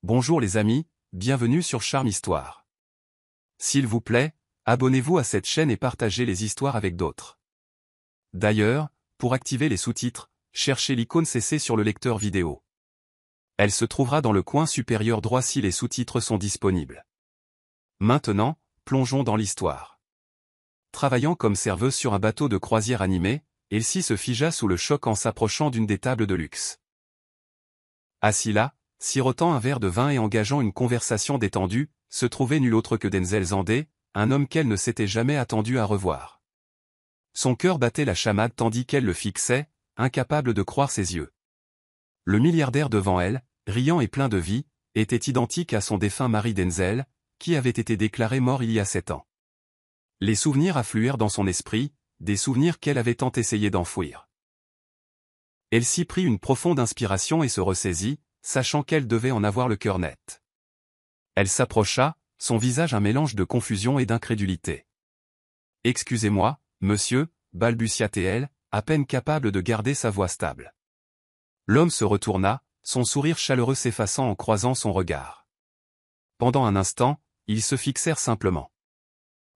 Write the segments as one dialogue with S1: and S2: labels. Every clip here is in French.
S1: Bonjour les amis, bienvenue sur Charme Histoire. S'il vous plaît, abonnez-vous à cette chaîne et partagez les histoires avec d'autres. D'ailleurs, pour activer les sous-titres, cherchez l'icône CC sur le lecteur vidéo. Elle se trouvera dans le coin supérieur droit si les sous-titres sont disponibles. Maintenant, plongeons dans l'histoire. Travaillant comme serveuse sur un bateau de croisière animé, Elsie se figea sous le choc en s'approchant d'une des tables de luxe. Assis là, sirotant un verre de vin et engageant une conversation détendue, se trouvait nul autre que Denzel Zandé, un homme qu'elle ne s'était jamais attendue à revoir. Son cœur battait la chamade tandis qu'elle le fixait, incapable de croire ses yeux. Le milliardaire devant elle, riant et plein de vie, était identique à son défunt mari Denzel, qui avait été déclaré mort il y a 7 ans. Les souvenirs affluèrent dans son esprit, des souvenirs qu'elle avait tant essayé d'enfouir. Elsie prit une profonde inspiration et se ressaisit, sachant qu'elle devait en avoir le cœur net. Elle s'approcha, son visage un mélange de confusion et d'incrédulité. « Excusez-moi, monsieur » balbutia-t-elle, à peine capable de garder sa voix stable. L'homme se retourna, son sourire chaleureux s'effaçant en croisant son regard. Pendant un instant, ils se fixèrent simplement.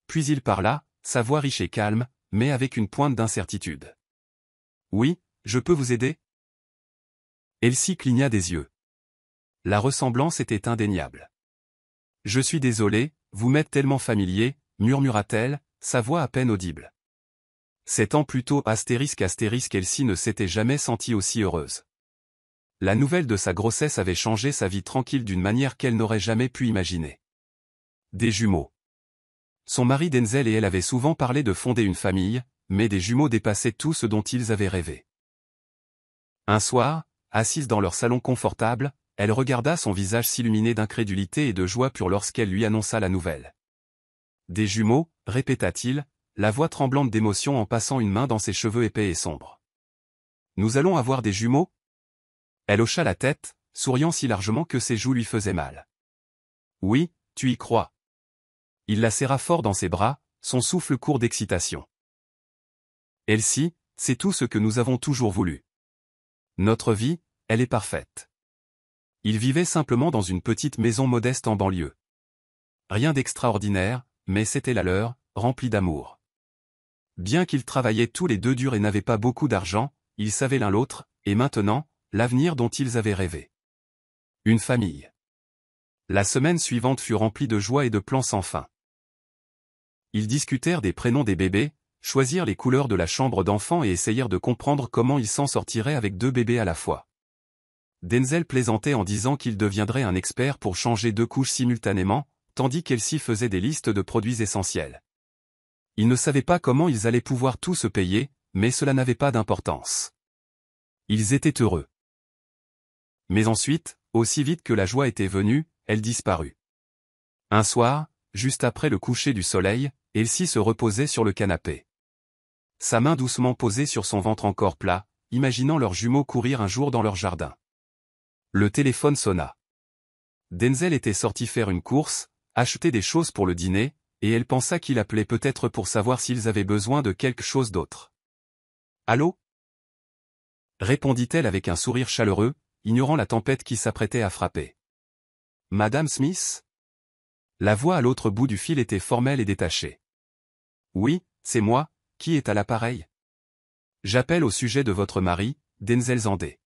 S1: Puis il parla, sa voix riche et calme, mais avec une pointe d'incertitude. « Oui, je peux vous aider ?» Elsie cligna des yeux. La ressemblance était indéniable. « Je suis désolé, vous m'êtes tellement familier » murmura-t-elle, sa voix à peine audible. 7 ans plus tôt Elsie ne s'était jamais sentie aussi heureuse. La nouvelle de sa grossesse avait changé sa vie tranquille d'une manière qu'elle n'aurait jamais pu imaginer. Des jumeaux. Son mari Denzel et elle avaient souvent parlé de fonder une famille, mais des jumeaux dépassaient tout ce dont ils avaient rêvé. Un soir, assise dans leur salon confortable, elle regarda son visage s'illuminer d'incrédulité et de joie pure lorsqu'elle lui annonça la nouvelle. « Des jumeaux » répéta-t-il, la voix tremblante d'émotion en passant une main dans ses cheveux épais et sombres. « Nous allons avoir des jumeaux ?» Elle hocha la tête, souriant si largement que ses joues lui faisaient mal. « Oui, tu y crois. » Il la serra fort dans ses bras, son souffle court d'excitation. « Elsie, c'est tout ce que nous avons toujours voulu. Notre vie, elle est parfaite. » Ils vivaient simplement dans une petite maison modeste en banlieue. Rien d'extraordinaire, mais c'était la leur, remplie d'amour. Bien qu'ils travaillaient tous les deux dur et n'avaient pas beaucoup d'argent, ils savaient l'un l'autre, et maintenant, l'avenir dont ils avaient rêvé. Une famille. La semaine suivante fut remplie de joie et de plans sans fin. Ils discutèrent des prénoms des bébés, choisirent les couleurs de la chambre d'enfant et essayèrent de comprendre comment ils s'en sortiraient avec 2 bébés à la fois. Denzel plaisantait en disant qu'il deviendrait un expert pour changer 2 couches simultanément, tandis qu'Elsie faisait des listes de produits essentiels. Ils ne savaient pas comment ils allaient pouvoir tout se payer, mais cela n'avait pas d'importance. Ils étaient heureux. Mais ensuite, aussi vite que la joie était venue, elle disparut. Un soir, juste après le coucher du soleil, Elsie se reposait sur le canapé. Sa main doucement posée sur son ventre encore plat, imaginant leurs jumeaux courir un jour dans leur jardin. Le téléphone sonna. Denzel était sorti faire une course, acheter des choses pour le dîner, et elle pensa qu'il appelait peut-être pour savoir s'ils avaient besoin de quelque chose d'autre. « Allô ?» répondit-elle avec un sourire chaleureux, ignorant la tempête qui s'apprêtait à frapper. « Madame Smith ?» La voix à l'autre bout du fil était formelle et détachée. « Oui, c'est moi, qui est à l'appareil ? » « J'appelle au sujet de votre mari, Denzel Zandé. »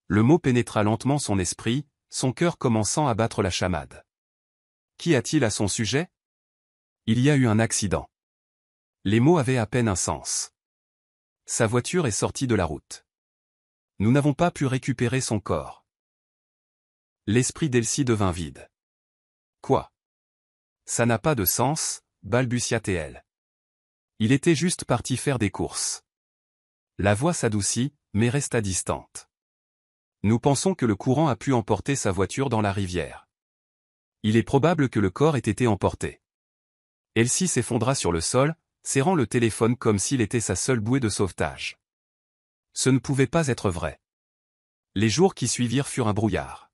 S1: Le mot pénétra lentement son esprit, son cœur commençant à battre la chamade. Qu'y a-t-il à son sujet ? Il y a eu un accident. Les mots avaient à peine un sens. Sa voiture est sortie de la route. Nous n'avons pas pu récupérer son corps. L'esprit d'Elsie devint vide. Quoi ? Ça n'a pas de sens, balbutia-t-elle. Il était juste parti faire des courses. La voix s'adoucit, mais resta distante. Nous pensons que le courant a pu emporter sa voiture dans la rivière. Il est probable que le corps ait été emporté. Elsie s'effondra sur le sol, serrant le téléphone comme s'il était sa seule bouée de sauvetage. Ce ne pouvait pas être vrai. Les jours qui suivirent furent un brouillard.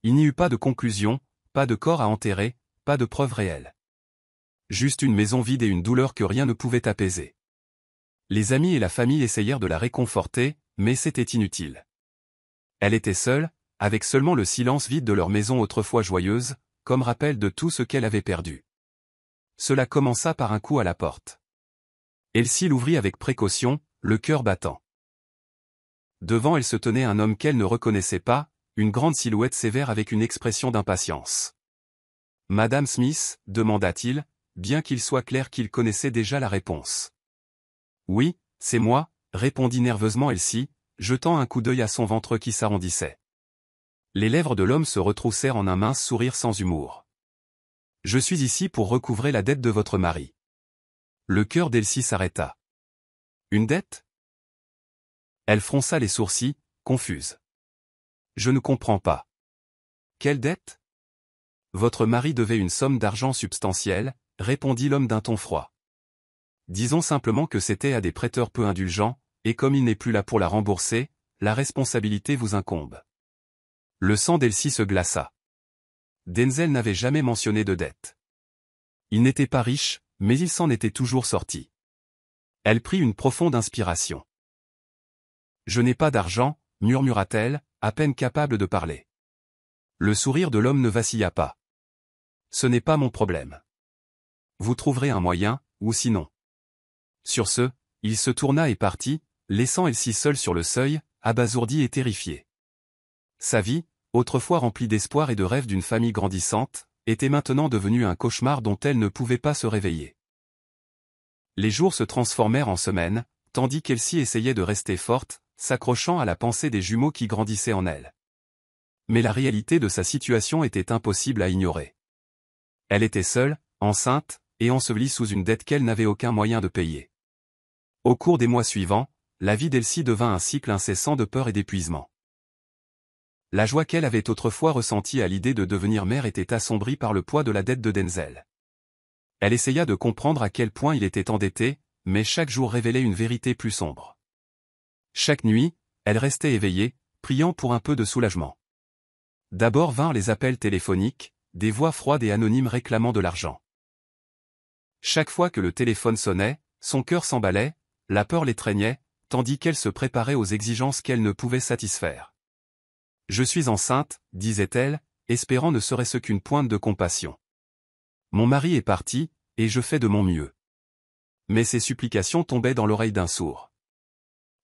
S1: Il n'y eut pas de conclusion, pas de corps à enterrer, pas de preuves réelles. Juste une maison vide et une douleur que rien ne pouvait apaiser. Les amis et la famille essayèrent de la réconforter, mais c'était inutile. Elle était seule, avec seulement le silence vide de leur maison autrefois joyeuse, comme rappel de tout ce qu'elle avait perdu. Cela commença par un coup à la porte. Elsie l'ouvrit avec précaution, le cœur battant. Devant elle se tenait un homme qu'elle ne reconnaissait pas, une grande silhouette sévère avec une expression d'impatience. « Madame Smith » demanda-t-il, bien qu'il soit clair qu'il connaissait déjà la réponse. « Oui, c'est moi » répondit nerveusement Elsie, jetant un coup d'œil à son ventre qui s'arrondissait. Les lèvres de l'homme se retroussèrent en un mince sourire sans humour. « Je suis ici pour recouvrer la dette de votre mari. » Le cœur d'Elsie s'arrêta. « Une dette ?» Elle fronça les sourcils, confuse. « Je ne comprends pas. »« Quelle dette ?»« Votre mari devait une somme d'argent substantielle, » répondit l'homme d'un ton froid. « Disons simplement que c'était à des prêteurs peu indulgents, et comme il n'est plus là pour la rembourser, la responsabilité vous incombe. » Le sang d'Elsie se glaça. Denzel n'avait jamais mentionné de dette. Il n'était pas riche, mais il s'en était toujours sorti. Elle prit une profonde inspiration. « Je n'ai pas d'argent, » murmura-t-elle, à peine capable de parler. Le sourire de l'homme ne vacilla pas. « Ce n'est pas mon problème. Vous trouverez un moyen, ou sinon. » Sur ce, il se tourna et partit, laissant Elsie seule sur le seuil, abasourdie et terrifiée. Sa vie, autrefois remplie d'espoir et de rêves d'une famille grandissante, était maintenant devenue un cauchemar dont elle ne pouvait pas se réveiller. Les jours se transformèrent en semaines, tandis qu'Elsie essayait de rester forte, s'accrochant à la pensée des jumeaux qui grandissaient en elle. Mais la réalité de sa situation était impossible à ignorer. Elle était seule, enceinte, et ensevelie sous une dette qu'elle n'avait aucun moyen de payer. Au cours des mois suivants, la vie d'Elsie devint un cycle incessant de peur et d'épuisement. La joie qu'elle avait autrefois ressentie à l'idée de devenir mère était assombrie par le poids de la dette de Denzel. Elle essaya de comprendre à quel point il était endetté, mais chaque jour révélait une vérité plus sombre. Chaque nuit, elle restait éveillée, priant pour un peu de soulagement. D'abord vinrent les appels téléphoniques, des voix froides et anonymes réclamant de l'argent. Chaque fois que le téléphone sonnait, son cœur s'emballait, la peur l'étreignait, tandis qu'elle se préparait aux exigences qu'elle ne pouvait satisfaire. « Je suis enceinte », disait-elle, espérant ne serait-ce qu'une pointe de compassion. « Mon mari est parti, et je fais de mon mieux. » Mais ces supplications tombaient dans l'oreille d'un sourd.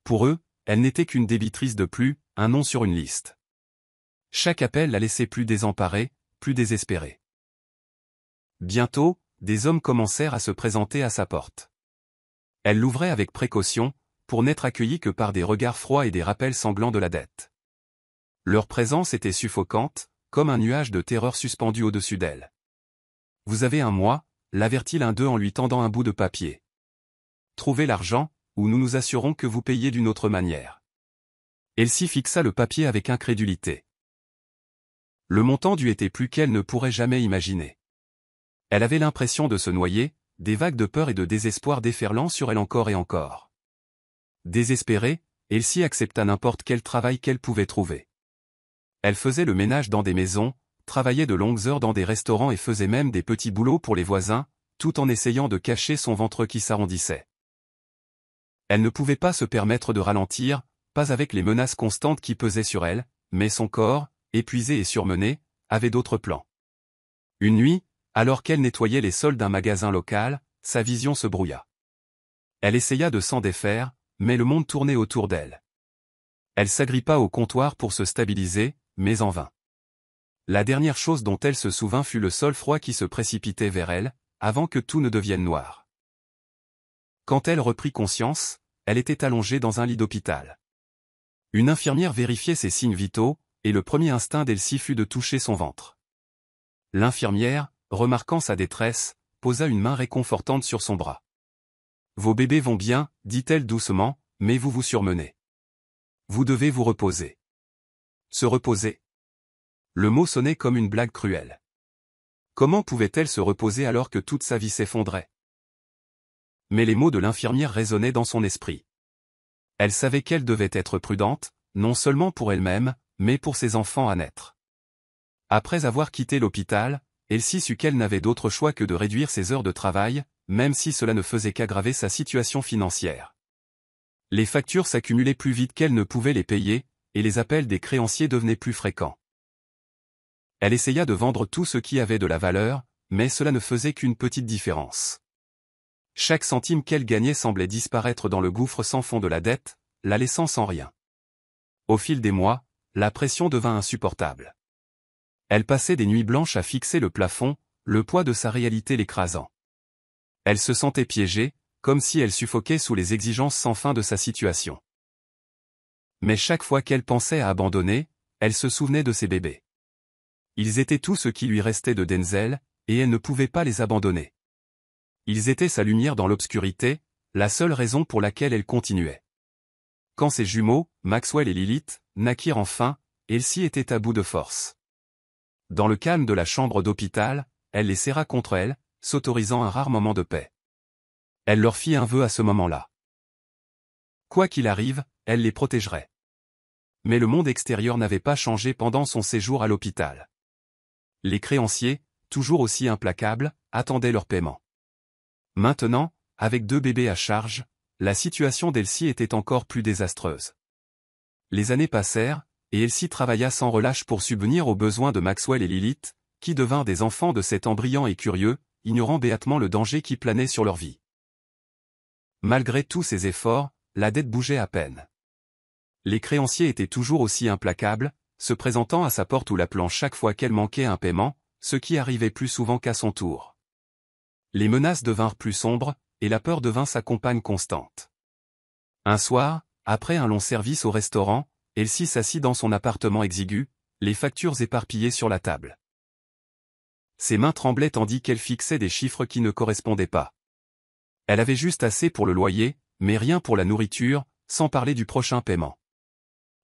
S1: Pour eux, elle n'était qu'une débitrice de plus, un nom sur une liste. Chaque appel la laissait plus désemparée, plus désespérée. Bientôt, des hommes commencèrent à se présenter à sa porte. Elle l'ouvrait avec précaution, pour n'être accueillie que par des regards froids et des rappels sanglants de la dette. Leur présence était suffocante, comme un nuage de terreur suspendu au-dessus d'elle. « Vous avez un mois », l'avertit l'un d'eux en lui tendant un bout de papier. « Trouvez l'argent, ou nous nous assurons que vous payez d'une autre manière. » Elsie fixa le papier avec incrédulité. Le montant dû était plus qu'elle ne pourrait jamais imaginer. Elle avait l'impression de se noyer, des vagues de peur et de désespoir déferlant sur elle encore et encore. Désespérée, Elsie accepta n'importe quel travail qu'elle pouvait trouver. Elle faisait le ménage dans des maisons, travaillait de longues heures dans des restaurants et faisait même des petits boulots pour les voisins, tout en essayant de cacher son ventre qui s'arrondissait. Elle ne pouvait pas se permettre de ralentir, pas avec les menaces constantes qui pesaient sur elle, mais son corps, épuisé et surmené, avait d'autres plans. Une nuit, alors qu'elle nettoyait les sols d'un magasin local, sa vision se brouilla. Elle essaya de s'en défaire, mais le monde tournait autour d'elle. Elle s'agrippa au comptoir pour se stabiliser, mais en vain. La dernière chose dont elle se souvint fut le sol froid qui se précipitait vers elle, avant que tout ne devienne noir. Quand elle reprit conscience, elle était allongée dans un lit d'hôpital. Une infirmière vérifiait ses signes vitaux, et le premier instinct d'Elsie fut de toucher son ventre. L'infirmière, remarquant sa détresse, posa une main réconfortante sur son bras. « Vos bébés vont bien, dit-elle doucement, mais vous vous surmenez. Vous devez vous reposer. » Se reposer. Le mot sonnait comme une blague cruelle. Comment pouvait-elle se reposer alors que toute sa vie s'effondrait? Mais les mots de l'infirmière résonnaient dans son esprit. Elle savait qu'elle devait être prudente, non seulement pour elle-même, mais pour ses enfants à naître. Après avoir quitté l'hôpital, Elsie sut qu'elle n'avait d'autre choix que de réduire ses heures de travail, même si cela ne faisait qu'aggraver sa situation financière. Les factures s'accumulaient plus vite qu'elle ne pouvait les payer, et les appels des créanciers devenaient plus fréquents. Elle essaya de vendre tout ce qui avait de la valeur, mais cela ne faisait qu'une petite différence. Chaque centime qu'elle gagnait semblait disparaître dans le gouffre sans fond de la dette, la laissant sans rien. Au fil des mois, la pression devint insupportable. Elle passait des nuits blanches à fixer le plafond, le poids de sa réalité l'écrasant. Elle se sentait piégée, comme si elle suffoquait sous les exigences sans fin de sa situation. Mais chaque fois qu'elle pensait à abandonner, elle se souvenait de ses bébés. Ils étaient tout ce qui lui restait de Denzel, et elle ne pouvait pas les abandonner. Ils étaient sa lumière dans l'obscurité, la seule raison pour laquelle elle continuait. Quand ses jumeaux, Maxwell et Lilith, naquirent enfin, Elsie était à bout de force. Dans le calme de la chambre d'hôpital, elle les serra contre elle, s'autorisant un rare moment de paix. Elle leur fit un vœu à ce moment-là. Quoi qu'il arrive, elle les protégerait. Mais le monde extérieur n'avait pas changé pendant son séjour à l'hôpital. Les créanciers, toujours aussi implacables, attendaient leur paiement. Maintenant, avec 2 bébés à charge, la situation d'Elsie était encore plus désastreuse. Les années passèrent, et Elsie travailla sans relâche pour subvenir aux besoins de Maxwell et Lilith, qui devinrent des enfants de cet embryon et curieux, ignorant béatement le danger qui planait sur leur vie. Malgré tous ces efforts, la dette bougeait à peine. Les créanciers étaient toujours aussi implacables, se présentant à sa porte ou l'appelant chaque fois qu'elle manquait un paiement, ce qui arrivait plus souvent qu'à son tour. Les menaces devinrent plus sombres, et la peur devint sa compagne constante. Un soir, après un long service au restaurant, Elsie s'assit dans son appartement exigu, les factures éparpillées sur la table. Ses mains tremblaient tandis qu'elle fixait des chiffres qui ne correspondaient pas. Elle avait juste assez pour le loyer, mais rien pour la nourriture, sans parler du prochain paiement.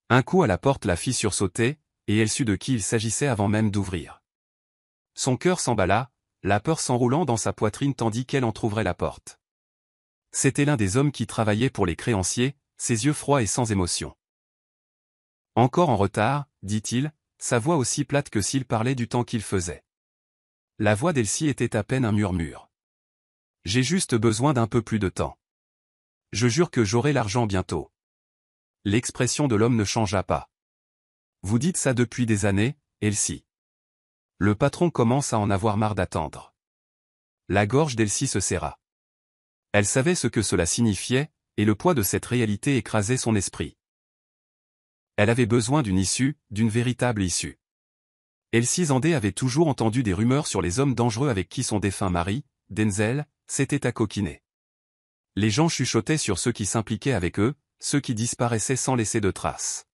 S1: Un coup à la porte la fit sursauter, et elle sut de qui il s'agissait avant même d'ouvrir. Son cœur s'emballa, la peur s'enroulant dans sa poitrine tandis qu'elle entr'ouvrait la porte. C'était l'un des hommes qui travaillait pour les créanciers, ses yeux froids et sans émotion. « Encore en retard, dit-il, sa voix aussi plate que s'il parlait du temps qu'il faisait. La voix d'Elsie était à peine un murmure. « J'ai juste besoin d'un peu plus de temps. Je jure que j'aurai l'argent bientôt. » L'expression de l'homme ne changea pas. « Vous dites ça depuis des années, Elsie. » Le patron commence à en avoir marre d'attendre. La gorge d'Elsie se serra. Elle savait ce que cela signifiait, et le poids de cette réalité écrasait son esprit. Elle avait besoin d'une issue, d'une véritable issue. Elsie Zandé avait toujours entendu des rumeurs sur les hommes dangereux avec qui son défunt mari, Denzel, s'était acoquiné. Les gens chuchotaient sur ceux qui s'impliquaient avec eux, ceux qui disparaissaient sans laisser de traces.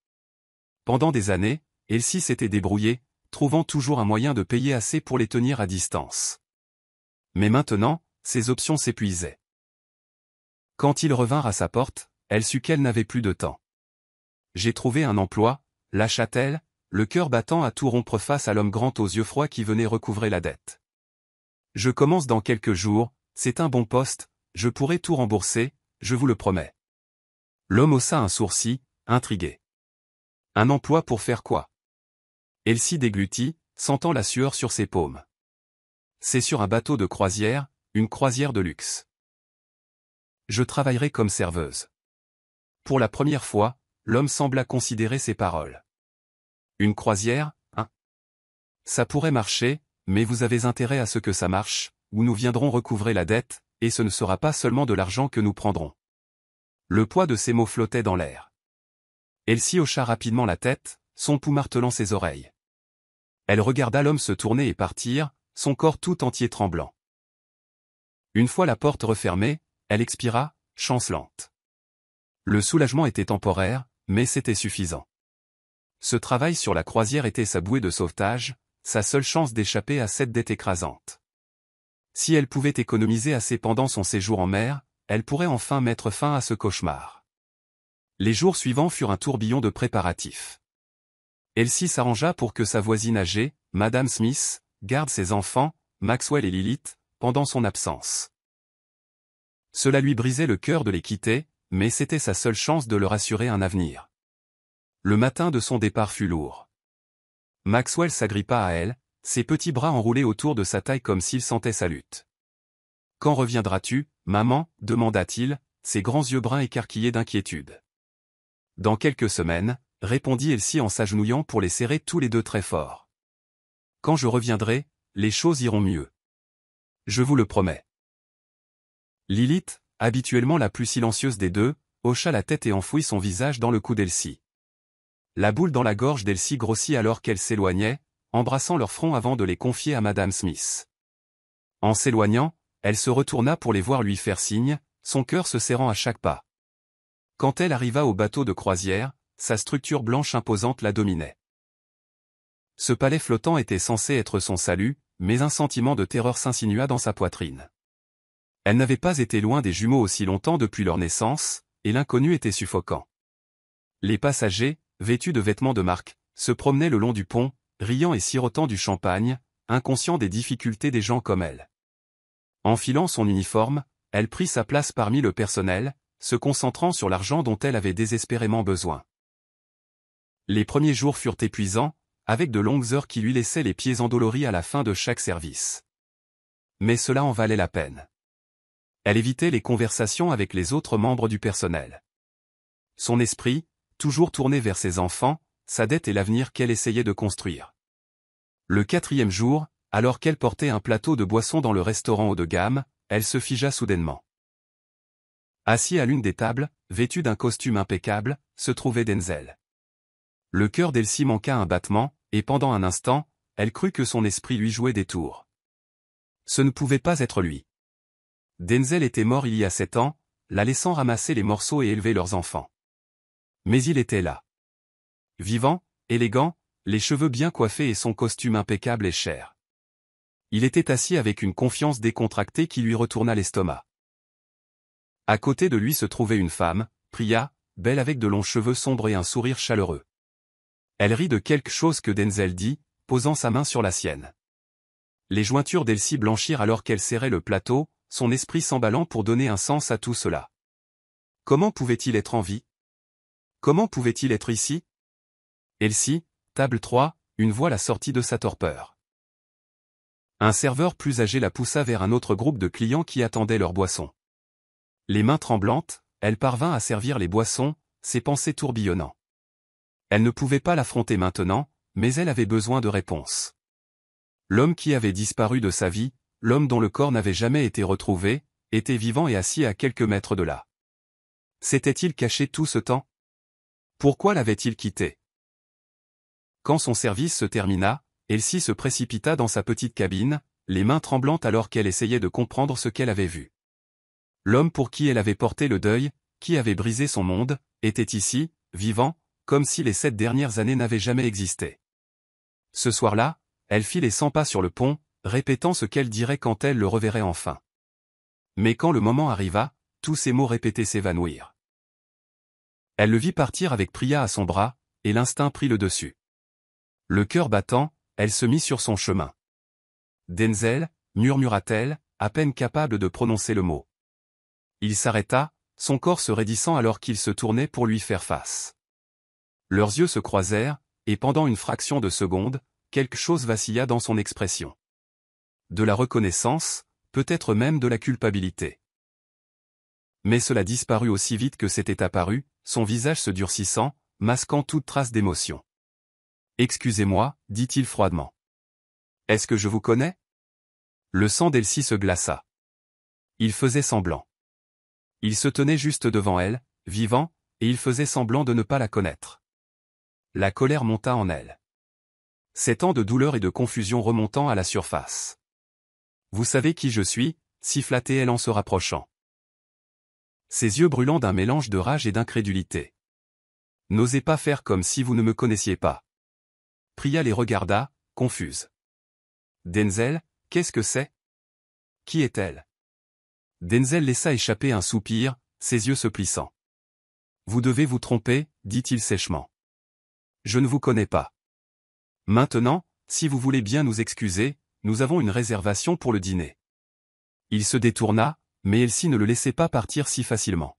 S1: Pendant des années, Elsie s'était débrouillée, trouvant toujours un moyen de payer assez pour les tenir à distance. Mais maintenant, ses options s'épuisaient. Quand ils revinrent à sa porte, elle sut qu'elle n'avait plus de temps. « J'ai trouvé un emploi », lâcha-t-elle, le cœur battant à tout rompre face à l'homme grand aux yeux froids qui venait recouvrer la dette. « Je commence dans quelques jours, c'est un bon poste, je pourrai tout rembourser, je vous le promets. » L'homme haussa un sourcil, intrigué. « Un emploi pour faire quoi ?» Elsie déglutit, sentant la sueur sur ses paumes. « C'est sur un bateau de croisière, une croisière de luxe. Je travaillerai comme serveuse. » Pour la première fois, l'homme sembla considérer ses paroles. « Une croisière, hein ? Ça pourrait marcher, mais vous avez intérêt à ce que ça marche, ou nous viendrons recouvrer la dette, et ce ne sera pas seulement de l'argent que nous prendrons. » Le poids de ces mots flottait dans l'air. Elsie hocha rapidement la tête, son pouls martelant ses oreilles. Elle regarda l'homme se tourner et partir, son corps tout entier tremblant. Une fois la porte refermée, elle expira, chancelante. Le soulagement était temporaire, mais c'était suffisant. Ce travail sur la croisière était sa bouée de sauvetage, sa seule chance d'échapper à cette dette écrasante. Si elle pouvait économiser assez pendant son séjour en mer, elle pourrait enfin mettre fin à ce cauchemar. Les jours suivants furent un tourbillon de préparatifs. Elsie s'arrangea pour que sa voisine âgée, Madame Smith, garde ses enfants, Maxwell et Lilith, pendant son absence. Cela lui brisait le cœur de les quitter, mais c'était sa seule chance de leur assurer un avenir. Le matin de son départ fut lourd. Maxwell s'agrippa à elle, ses petits bras enroulés autour de sa taille comme s'il sentait sa lutte. « Quand reviendras-tu, maman » demanda-t-il, ses grands yeux bruns écarquillés d'inquiétude. « Dans quelques semaines, répondit Elsie en s'agenouillant pour les serrer tous les deux très fort. Quand je reviendrai, les choses iront mieux. Je vous le promets. Lilith, habituellement la plus silencieuse des deux, hocha la tête et enfouit son visage dans le cou d'Elsie. La boule dans la gorge d'Elsie grossit alors qu'elle s'éloignait, embrassant leur front avant de les confier à Madame Smith. En s'éloignant, elle se retourna pour les voir lui faire signe, son cœur se serrant à chaque pas. Quand elle arriva au bateau de croisière, sa structure blanche imposante la dominait. Ce palais flottant était censé être son salut, mais un sentiment de terreur s'insinua dans sa poitrine. Elle n'avait pas été loin des jumeaux aussi longtemps depuis leur naissance, et l'inconnu était suffocant. Les passagers, vêtus de vêtements de marque, se promenaient le long du pont, riant et sirotant du champagne, inconscients des difficultés des gens comme elle. Enfilant son uniforme, elle prit sa place parmi le personnel, se concentrant sur l'argent dont elle avait désespérément besoin. Les premiers jours furent épuisants, avec de longues heures qui lui laissaient les pieds endoloris à la fin de chaque service. Mais cela en valait la peine. Elle évitait les conversations avec les autres membres du personnel. Son esprit, toujours tourné vers ses enfants, sa dette et l'avenir qu'elle essayait de construire. Le 4e jour, alors qu'elle portait un plateau de boissons dans le restaurant haut de gamme, elle se figea soudainement. Assis à l'une des tables, vêtu d'un costume impeccable, se trouvait Denzel. Le cœur d'Elsie manqua un battement, et pendant un instant, elle crut que son esprit lui jouait des tours. Ce ne pouvait pas être lui. Denzel était mort il y a 7 ans, la laissant ramasser les morceaux et élever leurs enfants. Mais il était là. Vivant, élégant, les cheveux bien coiffés et son costume impeccable et cher. Il était assis avec une confiance décontractée qui lui retourna l'estomac. À côté de lui se trouvait une femme, Priya, belle avec de longs cheveux sombres et un sourire chaleureux. Elle rit de quelque chose que Denzel dit, posant sa main sur la sienne. Les jointures d'Elsie blanchirent alors qu'elle serrait le plateau, son esprit s'emballant pour donner un sens à tout cela. Comment pouvait-il être en vie? Comment pouvait-il être ici? Elsie, table 3, une voix la sortit de sa torpeur. Un serveur plus âgé la poussa vers un autre groupe de clients qui attendaient leur boisson. Les mains tremblantes, elle parvint à servir les boissons, ses pensées tourbillonnant. Elle ne pouvait pas l'affronter maintenant, mais elle avait besoin de réponses. L'homme qui avait disparu de sa vie, l'homme dont le corps n'avait jamais été retrouvé, était vivant et assis à quelques mètres de là. S'était-il caché tout ce temps? Pourquoi l'avait-il quitté? Quand son service se termina, Elsie se précipita dans sa petite cabine, les mains tremblantes alors qu'elle essayait de comprendre ce qu'elle avait vu. L'homme pour qui elle avait porté le deuil, qui avait brisé son monde, était ici, vivant, comme si les 7 dernières années n'avaient jamais existé. Ce soir-là, elle fit les 100 pas sur le pont, répétant ce qu'elle dirait quand elle le reverrait enfin. Mais quand le moment arriva, tous ces mots répétés s'évanouirent. Elle le vit partir avec Priya à son bras, et l'instinct prit le dessus. Le cœur battant, elle se mit sur son chemin. Denzel, murmura-t-elle, à peine capable de prononcer le mot. Il s'arrêta, son corps se raidissant alors qu'il se tournait pour lui faire face. Leurs yeux se croisèrent, et pendant une fraction de seconde, quelque chose vacilla dans son expression. De la reconnaissance, peut-être même de la culpabilité. Mais cela disparut aussi vite que c'était apparu, son visage se durcissant, masquant toute trace d'émotion. « Excusez-moi, dit-il froidement. Est-ce que je vous connais? » Le sang d'Elsie se glaça. Il faisait semblant. Il se tenait juste devant elle, vivant, et il faisait semblant de ne pas la connaître. La colère monta en elle. Ces temps de douleur et de confusion remontant à la surface. « Vous savez qui je suis » siffla-t-elle en se rapprochant. Ses yeux brûlants d'un mélange de rage et d'incrédulité. « N'osez pas faire comme si vous ne me connaissiez pas. » Priya les regarda, confuse. « Denzel, qu'est-ce que c'est? Qui est-elle? » Denzel laissa échapper un soupir, ses yeux se plissant. « Vous devez vous tromper, dit-il sèchement. Je ne vous connais pas. Maintenant, si vous voulez bien nous excuser, nous avons une réservation pour le dîner. » Il se détourna, mais Elsie ne le laissait pas partir si facilement.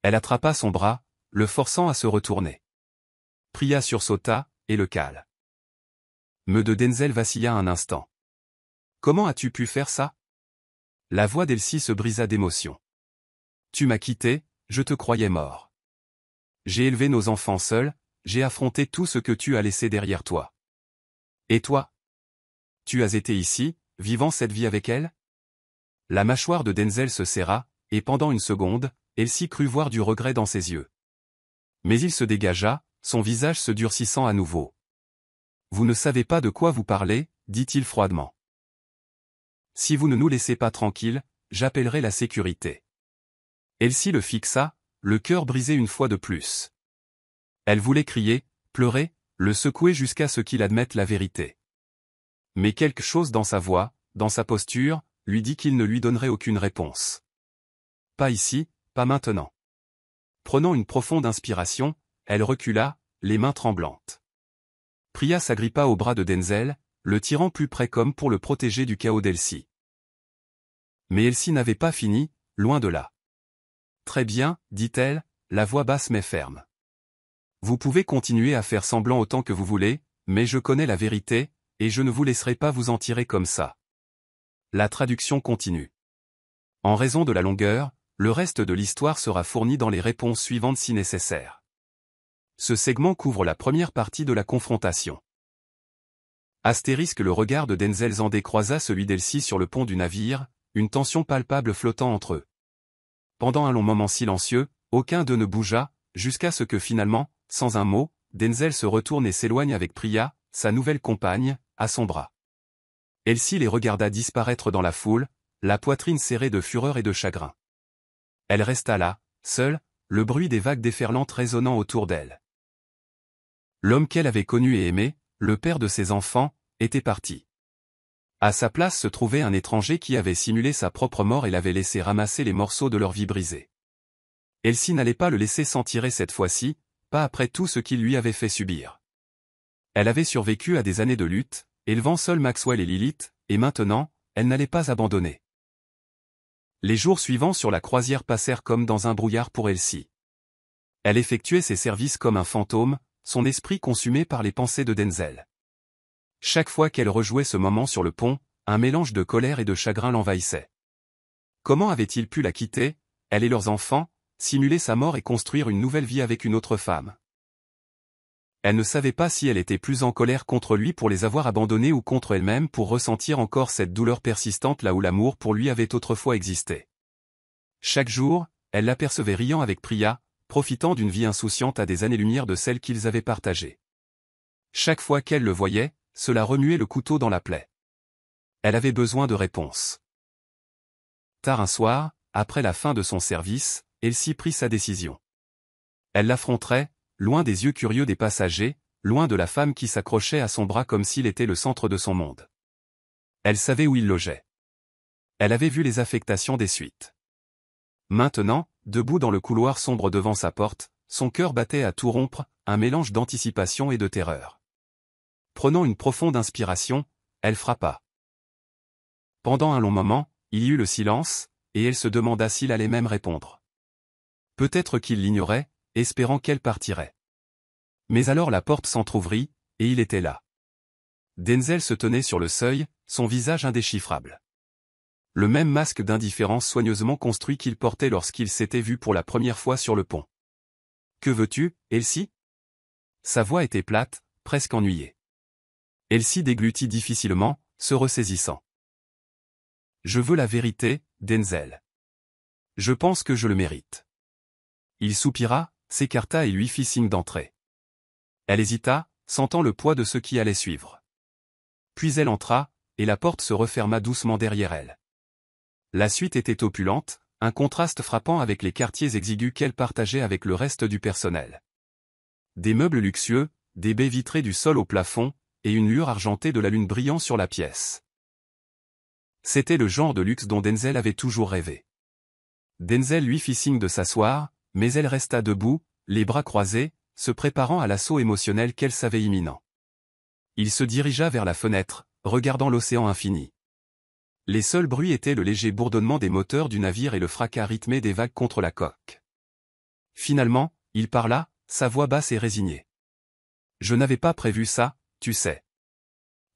S1: Elle attrapa son bras, le forçant à se retourner. Priya sursauta, et le cale. Me de Denzel vacilla un instant. « Comment as-tu pu faire ça? » La voix d'Elsie se brisa d'émotion. « Tu m'as quitté, je te croyais mort. J'ai élevé nos enfants seuls, j'ai affronté tout ce que tu as laissé derrière toi. Et toi? Tu as été ici, vivant cette vie avec elle? La mâchoire de Denzel se serra, et pendant une seconde, Elsie crut voir du regret dans ses yeux. Mais il se dégagea, son visage se durcissant à nouveau. Vous ne savez pas de quoi vous parlez, dit-il froidement. Si vous ne nous laissez pas tranquilles, j'appellerai la sécurité. Elsie le fixa, le cœur brisé une fois de plus. Elle voulait crier, pleurer, le secouer jusqu'à ce qu'il admette la vérité. Mais quelque chose dans sa voix, dans sa posture, lui dit qu'il ne lui donnerait aucune réponse. Pas ici, pas maintenant. Prenant une profonde inspiration, elle recula, les mains tremblantes. Priya s'agrippa au bras de Denzel, le tirant plus près comme pour le protéger du chaos d'Elsie. Mais Elsie n'avait pas fini, loin de là. Très bien, dit-elle, la voix basse mais ferme. Vous pouvez continuer à faire semblant autant que vous voulez, mais je connais la vérité, et je ne vous laisserai pas vous en tirer comme ça. La traduction continue. En raison de la longueur, le reste de l'histoire sera fourni dans les réponses suivantes si nécessaire. Ce segment couvre la première partie de la confrontation. Astérisque le regard de Denzel Zandé croisa celui d'Elsie sur le pont du navire, une tension palpable flottant entre eux. Pendant un long moment silencieux, aucun d'eux ne bougea, jusqu'à ce que finalement, sans un mot, Denzel se retourne et s'éloigne avec Priya, sa nouvelle compagne, à son bras. Elsie les regarda disparaître dans la foule, la poitrine serrée de fureur et de chagrin. Elle resta là, seule, le bruit des vagues déferlantes résonnant autour d'elle. L'homme qu'elle avait connu et aimé, le père de ses enfants, était parti. À sa place se trouvait un étranger qui avait simulé sa propre mort et l'avait laissé ramasser les morceaux de leur vie brisée. Elsie n'allait pas le laisser s'en tirer cette fois-ci, pas après tout ce qu'il lui avait fait subir. Elle avait survécu à des années de lutte, élevant seule Maxwell et Lilith, et maintenant, elle n'allait pas abandonner. Les jours suivants sur la croisière passèrent comme dans un brouillard pour Elsie. Elle effectuait ses services comme un fantôme, son esprit consumé par les pensées de Denzel. Chaque fois qu'elle rejouait ce moment sur le pont, un mélange de colère et de chagrin l'envahissait. Comment avait-il pu la quitter, elle et leurs enfants, simuler sa mort et construire une nouvelle vie avec une autre femme? Elle ne savait pas si elle était plus en colère contre lui pour les avoir abandonnés ou contre elle-même pour ressentir encore cette douleur persistante là où l'amour pour lui avait autrefois existé. Chaque jour, elle l'apercevait riant avec Priya, profitant d'une vie insouciante à des années-lumière de celle qu'ils avaient partagée. Chaque fois qu'elle le voyait, cela remuait le couteau dans la plaie. Elle avait besoin de réponses. Tard un soir, après la fin de son service, Elsie prit sa décision. Elle l'affronterait, loin des yeux curieux des passagers, loin de la femme qui s'accrochait à son bras comme s'il était le centre de son monde. Elle savait où il logeait. Elle avait vu les affectations des suites. Maintenant, debout dans le couloir sombre devant sa porte, son cœur battait à tout rompre, un mélange d'anticipation et de terreur. Prenant une profonde inspiration, elle frappa. Pendant un long moment, il y eut le silence, et elle se demanda s'il allait même répondre. Peut-être qu'il l'ignorait, espérant qu'elle partirait. Mais alors la porte s'entr'ouvrit, et il était là. Denzel se tenait sur le seuil, son visage indéchiffrable. Le même masque d'indifférence soigneusement construit qu'il portait lorsqu'il s'était vu pour la première fois sur le pont. « Que veux-tu, Elsie ?» Sa voix était plate, presque ennuyée. Elsie déglutit difficilement, se ressaisissant. « Je veux la vérité, Denzel. Je pense que je le mérite. » Il soupira, s'écarta et lui fit signe d'entrer. Elle hésita, sentant le poids de ce qui allait suivre. Puis elle entra, et la porte se referma doucement derrière elle. La suite était opulente, un contraste frappant avec les quartiers exigus qu'elle partageait avec le reste du personnel. Des meubles luxueux, des baies vitrées du sol au plafond, et une lueur argentée de la lune brillant sur la pièce. C'était le genre de luxe dont Denzel avait toujours rêvé. Denzel lui fit signe de s'asseoir, mais elle resta debout, les bras croisés, se préparant à l'assaut émotionnel qu'elle savait imminent. Il se dirigea vers la fenêtre, regardant l'océan infini. Les seuls bruits étaient le léger bourdonnement des moteurs du navire et le fracas rythmé des vagues contre la coque. Finalement, il parla, sa voix basse et résignée. « Je n'avais pas prévu ça, tu sais. »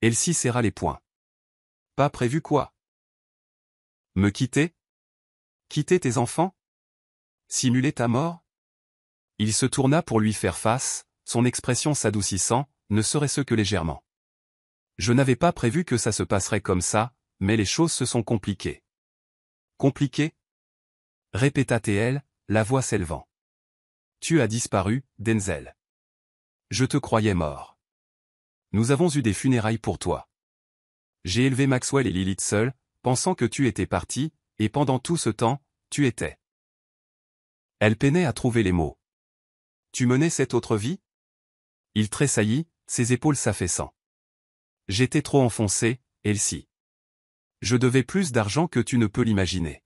S1: Elsie serra les poings. « Pas prévu quoi? Me quitter? Quitter tes enfants? Simuler ta mort? Il se tourna pour lui faire face, son expression s'adoucissant, ne serait-ce que légèrement. Je n'avais pas prévu que ça se passerait comme ça, mais les choses se sont compliquées. Compliquées? Répéta-t-elle, la voix s'élevant. Tu as disparu, Denzel. Je te croyais mort. Nous avons eu des funérailles pour toi. J'ai élevé Maxwell et Lilith seuls, pensant que tu étais parti, et pendant tout ce temps, tu étais. Elle peinait à trouver les mots. Tu menais cette autre vie? Il tressaillit, ses épaules s'affaissant. J'étais trop enfoncé, Elsie. Je devais plus d'argent que tu ne peux l'imaginer.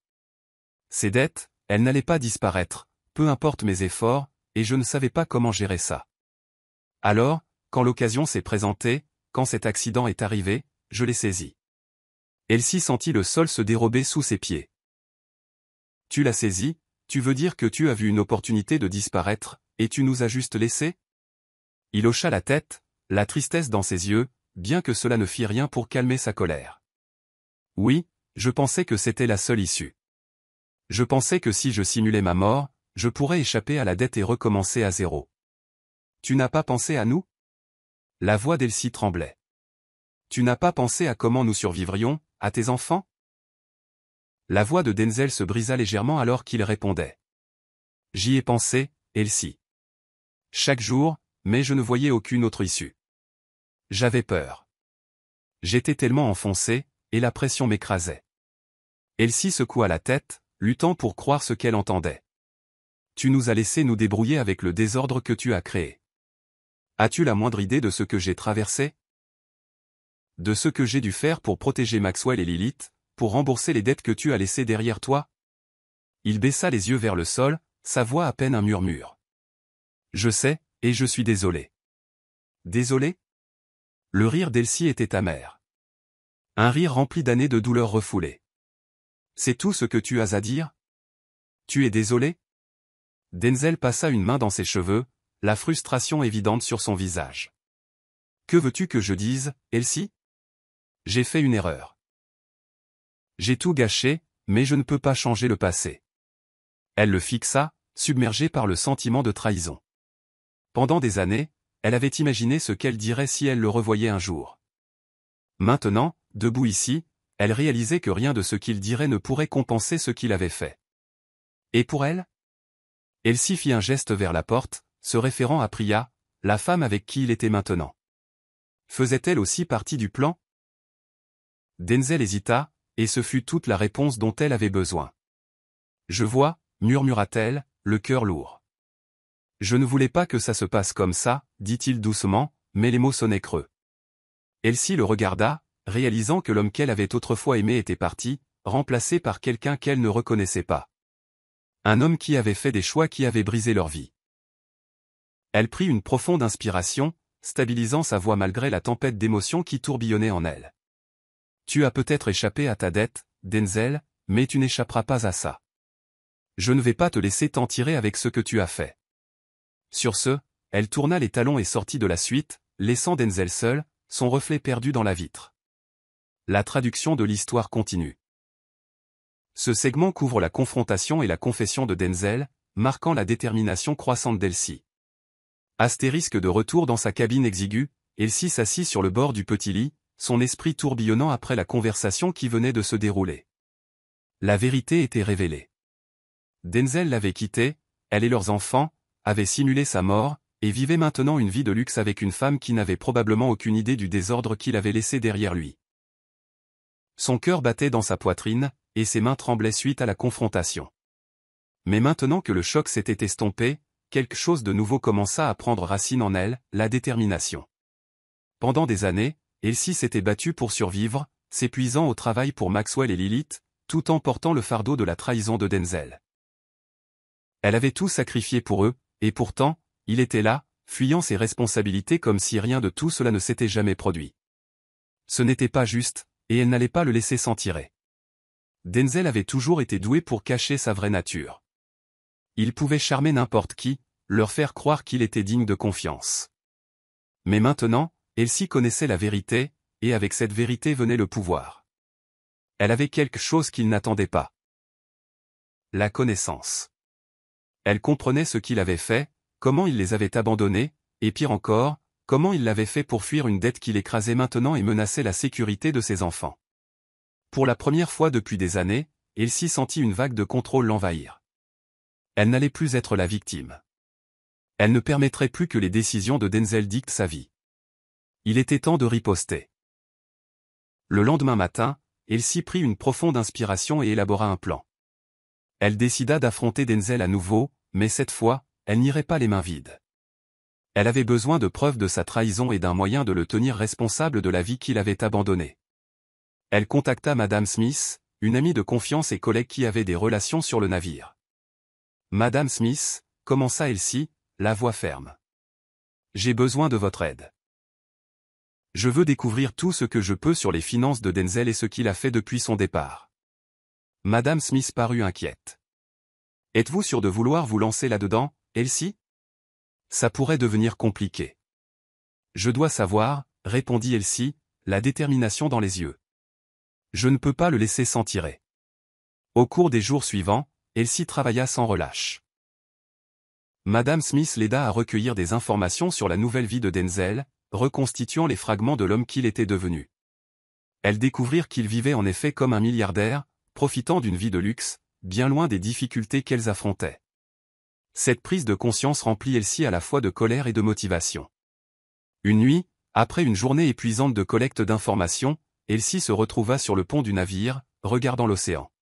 S1: Ces dettes, elles n'allaient pas disparaître, peu importe mes efforts, et je ne savais pas comment gérer ça. Alors, quand l'occasion s'est présentée, quand cet accident est arrivé, je l'ai saisi. Elsie sentit le sol se dérober sous ses pieds. Tu l'as saisi, tu veux dire que tu as vu une opportunité de disparaître, et tu nous as juste laissés? Il hocha la tête, la tristesse dans ses yeux, bien que cela ne fît rien pour calmer sa colère. Oui, je pensais que c'était la seule issue. Je pensais que si je simulais ma mort, je pourrais échapper à la dette et recommencer à zéro. Tu n'as pas pensé à nous? La voix d'Elsie tremblait. Tu n'as pas pensé à comment nous survivrions, à tes enfants? La voix de Denzel se brisa légèrement alors qu'il répondait. J'y ai pensé, Elsie. Chaque jour, mais je ne voyais aucune autre issue. J'avais peur. J'étais tellement enfoncé, et la pression m'écrasait. Elsie secoua la tête, luttant pour croire ce qu'elle entendait. Tu nous as laissé nous débrouiller avec le désordre que tu as créé. As-tu la moindre idée de ce que j'ai traversé? De ce que j'ai dû faire pour protéger Maxwell et Lilith, pour rembourser les dettes que tu as laissées derrière toi? Il baissa les yeux vers le sol, sa voix à peine un murmure. Je sais, et je suis désolé. Désolé? Le rire d'Elsie était amer. Un rire rempli d'années de douleurs refoulées. C'est tout ce que tu as à dire? Tu es désolé? Denzel passa une main dans ses cheveux, la frustration évidente sur son visage. Que veux-tu que je dise, Elsie? J'ai fait une erreur. J'ai tout gâché, mais je ne peux pas changer le passé. Elle le fixa, submergée par le sentiment de trahison. Pendant des années, elle avait imaginé ce qu'elle dirait si elle le revoyait un jour. Maintenant, debout ici, elle réalisait que rien de ce qu'il dirait ne pourrait compenser ce qu'il avait fait. Et pour elle? Elsie fit un geste vers la porte, se référant à Priya, la femme avec qui il était maintenant. Faisait-elle aussi partie du plan? Denzel hésita, et ce fut toute la réponse dont elle avait besoin. Je vois, murmura-t-elle, le cœur lourd. Je ne voulais pas que ça se passe comme ça, dit-il doucement, mais les mots sonnaient creux. Elsie le regarda, réalisant que l'homme qu'elle avait autrefois aimé était parti, remplacé par quelqu'un qu'elle ne reconnaissait pas. Un homme qui avait fait des choix qui avaient brisé leur vie. Elle prit une profonde inspiration, stabilisant sa voix malgré la tempête d'émotions qui tourbillonnait en elle. Tu as peut-être échappé à ta dette, Denzel, mais tu n'échapperas pas à ça. Je ne vais pas te laisser t'en tirer avec ce que tu as fait. Sur ce, elle tourna les talons et sortit de la suite, laissant Denzel seul, son reflet perdu dans la vitre. La traduction de l'histoire continue. Ce segment couvre la confrontation et la confession de Denzel, marquant la détermination croissante d'Elsie. Astérisque de retour dans sa cabine exiguë, Elsie s'assit sur le bord du petit lit, son esprit tourbillonnant après la conversation qui venait de se dérouler. La vérité était révélée. Denzel l'avait quittée, elle et leurs enfants, avaient simulé sa mort, et vivaient maintenant une vie de luxe avec une femme qui n'avait probablement aucune idée du désordre qu'il avait laissé derrière lui. Son cœur battait dans sa poitrine, et ses mains tremblaient suite à la confrontation. Mais maintenant que le choc s'était estompé, quelque chose de nouveau commença à prendre racine en elle, la détermination. Pendant des années, Elsie s'était battue pour survivre, s'épuisant au travail pour Maxwell et Lilith, tout en portant le fardeau de la trahison de Denzel. Elle avait tout sacrifié pour eux, et pourtant, il était là, fuyant ses responsabilités comme si rien de tout cela ne s'était jamais produit. Ce n'était pas juste, et elle n'allait pas le laisser s'en tirer. Denzel avait toujours été doué pour cacher sa vraie nature. Il pouvait charmer n'importe qui, leur faire croire qu'il était digne de confiance. Mais maintenant, Elsie connaissait la vérité, et avec cette vérité venait le pouvoir. Elle avait quelque chose qu'il n'attendait pas. La connaissance. Elle comprenait ce qu'il avait fait, comment il les avait abandonnés, et pire encore, comment il l'avait fait pour fuir une dette qui l'écrasait maintenant et menaçait la sécurité de ses enfants. Pour la première fois depuis des années, Elsie sentit une vague de contrôle l'envahir. Elle n'allait plus être la victime. Elle ne permettrait plus que les décisions de Denzel dictent sa vie. Il était temps de riposter. Le lendemain matin, Elsie prit une profonde inspiration et élabora un plan. Elle décida d'affronter Denzel à nouveau, mais cette fois, elle n'irait pas les mains vides. Elle avait besoin de preuves de sa trahison et d'un moyen de le tenir responsable de la vie qu'il avait abandonnée. Elle contacta Madame Smith, une amie de confiance et collègue qui avait des relations sur le navire. Madame Smith, commença Elsie, la voix ferme. J'ai besoin de votre aide. Je veux découvrir tout ce que je peux sur les finances de Denzel et ce qu'il a fait depuis son départ. Madame Smith parut inquiète. Êtes-vous sûr de vouloir vous lancer là-dedans, Elsie? Ça pourrait devenir compliqué. Je dois savoir, répondit Elsie, la détermination dans les yeux. Je ne peux pas le laisser s'en tirer. Au cours des jours suivants, Elsie travailla sans relâche. Madame Smith l'aida à recueillir des informations sur la nouvelle vie de Denzel, reconstituant les fragments de l'homme qu'il était devenu. Elles découvrirent qu'il vivait en effet comme un milliardaire, profitant d'une vie de luxe, bien loin des difficultés qu'elles affrontaient. Cette prise de conscience remplit Elsie à la fois de colère et de motivation. Une nuit, après une journée épuisante de collecte d'informations, Elsie se retrouva sur le pont du navire, regardant l'océan.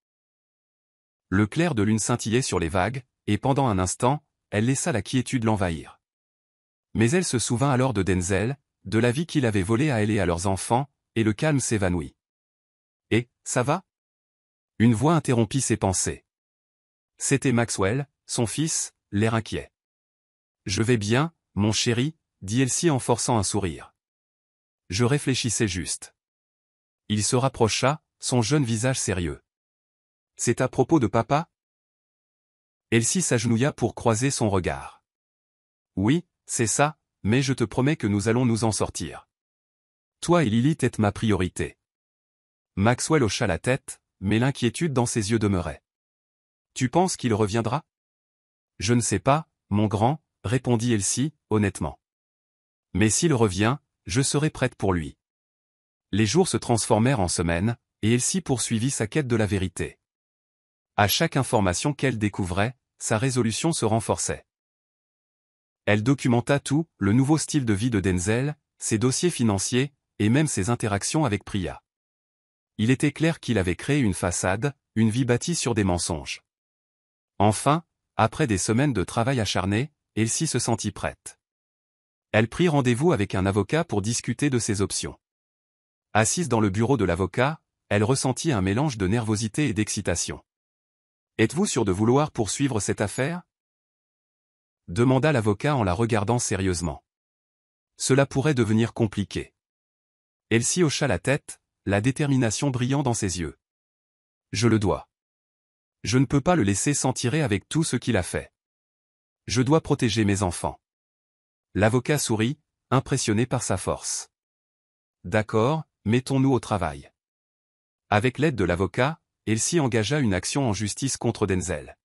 S1: Le clair de lune scintillait sur les vagues, et pendant un instant, elle laissa la quiétude l'envahir. Mais elle se souvint alors de Denzel, de la vie qu'il avait volée à elle et à leurs enfants, et le calme s'évanouit. « Et, ça va ?» Une voix interrompit ses pensées. C'était Maxwell, son fils, l'air inquiet. « Je vais bien, mon chéri, » dit Elsie en forçant un sourire. « Je réfléchissais juste. » Il se rapprocha, son jeune visage sérieux. « C'est à propos de papa ?» Elsie s'agenouilla pour croiser son regard. « Oui, c'est ça, mais je te promets que nous allons nous en sortir. Toi et Lilith êtes ma priorité. » Maxwell hocha la tête, mais l'inquiétude dans ses yeux demeurait. « Tu penses qu'il reviendra ? » « Je ne sais pas, mon grand, » répondit Elsie, honnêtement. « Mais s'il revient, je serai prête pour lui. » Les jours se transformèrent en semaines, et Elsie poursuivit sa quête de la vérité. À chaque information qu'elle découvrait, sa résolution se renforçait. Elle documenta tout, le nouveau style de vie de Denzel, ses dossiers financiers, et même ses interactions avec Priya. Il était clair qu'il avait créé une façade, une vie bâtie sur des mensonges. Enfin, après des semaines de travail acharné, Elsie se sentit prête. Elle prit rendez-vous avec un avocat pour discuter de ses options. Assise dans le bureau de l'avocat, elle ressentit un mélange de nervosité et d'excitation. « Êtes-vous sûr de vouloir poursuivre cette affaire ? » demanda l'avocat en la regardant sérieusement. Cela pourrait devenir compliqué. Elsie hocha la tête, la détermination brillant dans ses yeux. « Je le dois. Je ne peux pas le laisser s'en tirer avec tout ce qu'il a fait. Je dois protéger mes enfants. » L'avocat sourit, impressionné par sa force. « D'accord, mettons-nous au travail. » Avec l'aide de l'avocat, Elsie engagea une action en justice contre Denzel.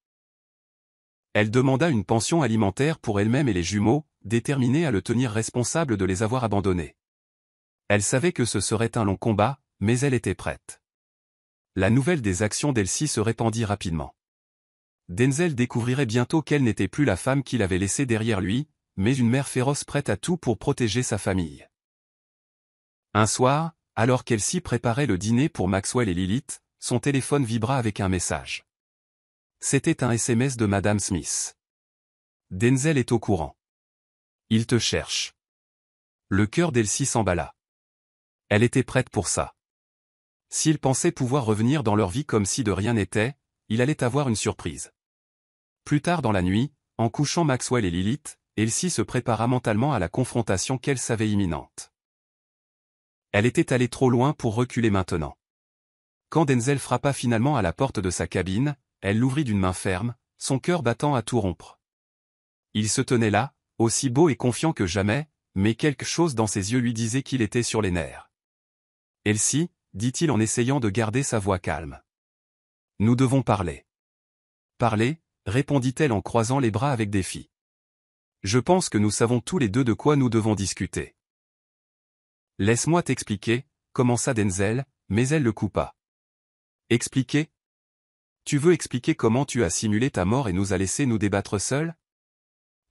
S1: Elle demanda une pension alimentaire pour elle-même et les jumeaux, déterminée à le tenir responsable de les avoir abandonnés. Elle savait que ce serait un long combat, mais elle était prête. La nouvelle des actions d'Elsie se répandit rapidement. Denzel découvrirait bientôt qu'elle n'était plus la femme qu'il avait laissée derrière lui, mais une mère féroce prête à tout pour protéger sa famille. Un soir, alors qu'Elsie préparait le dîner pour Maxwell et Lilith, son téléphone vibra avec un message. C'était un SMS de Madame Smith. « Denzel est au courant. Il te cherche. » Le cœur d'Elsie s'emballa. Elle était prête pour ça. S'il pensait pouvoir revenir dans leur vie comme si de rien n'était, il allait avoir une surprise. Plus tard dans la nuit, en couchant Maxwell et Lilith, Elsie se prépara mentalement à la confrontation qu'elle savait imminente. Elle était allée trop loin pour reculer maintenant. Quand Denzel frappa finalement à la porte de sa cabine, elle l'ouvrit d'une main ferme, son cœur battant à tout rompre. Il se tenait là, aussi beau et confiant que jamais, mais quelque chose dans ses yeux lui disait qu'il était sur les nerfs. « Elsie, » dit-il en essayant de garder sa voix calme. « Nous devons parler. » « Parler » répondit-elle en croisant les bras avec défi. « Je pense que nous savons tous les deux de quoi nous devons discuter. Laisse-moi t'expliquer, commença Denzel, mais elle le coupa. Expliquer? Tu veux expliquer comment tu as simulé ta mort et nous as laissé nous débattre seuls?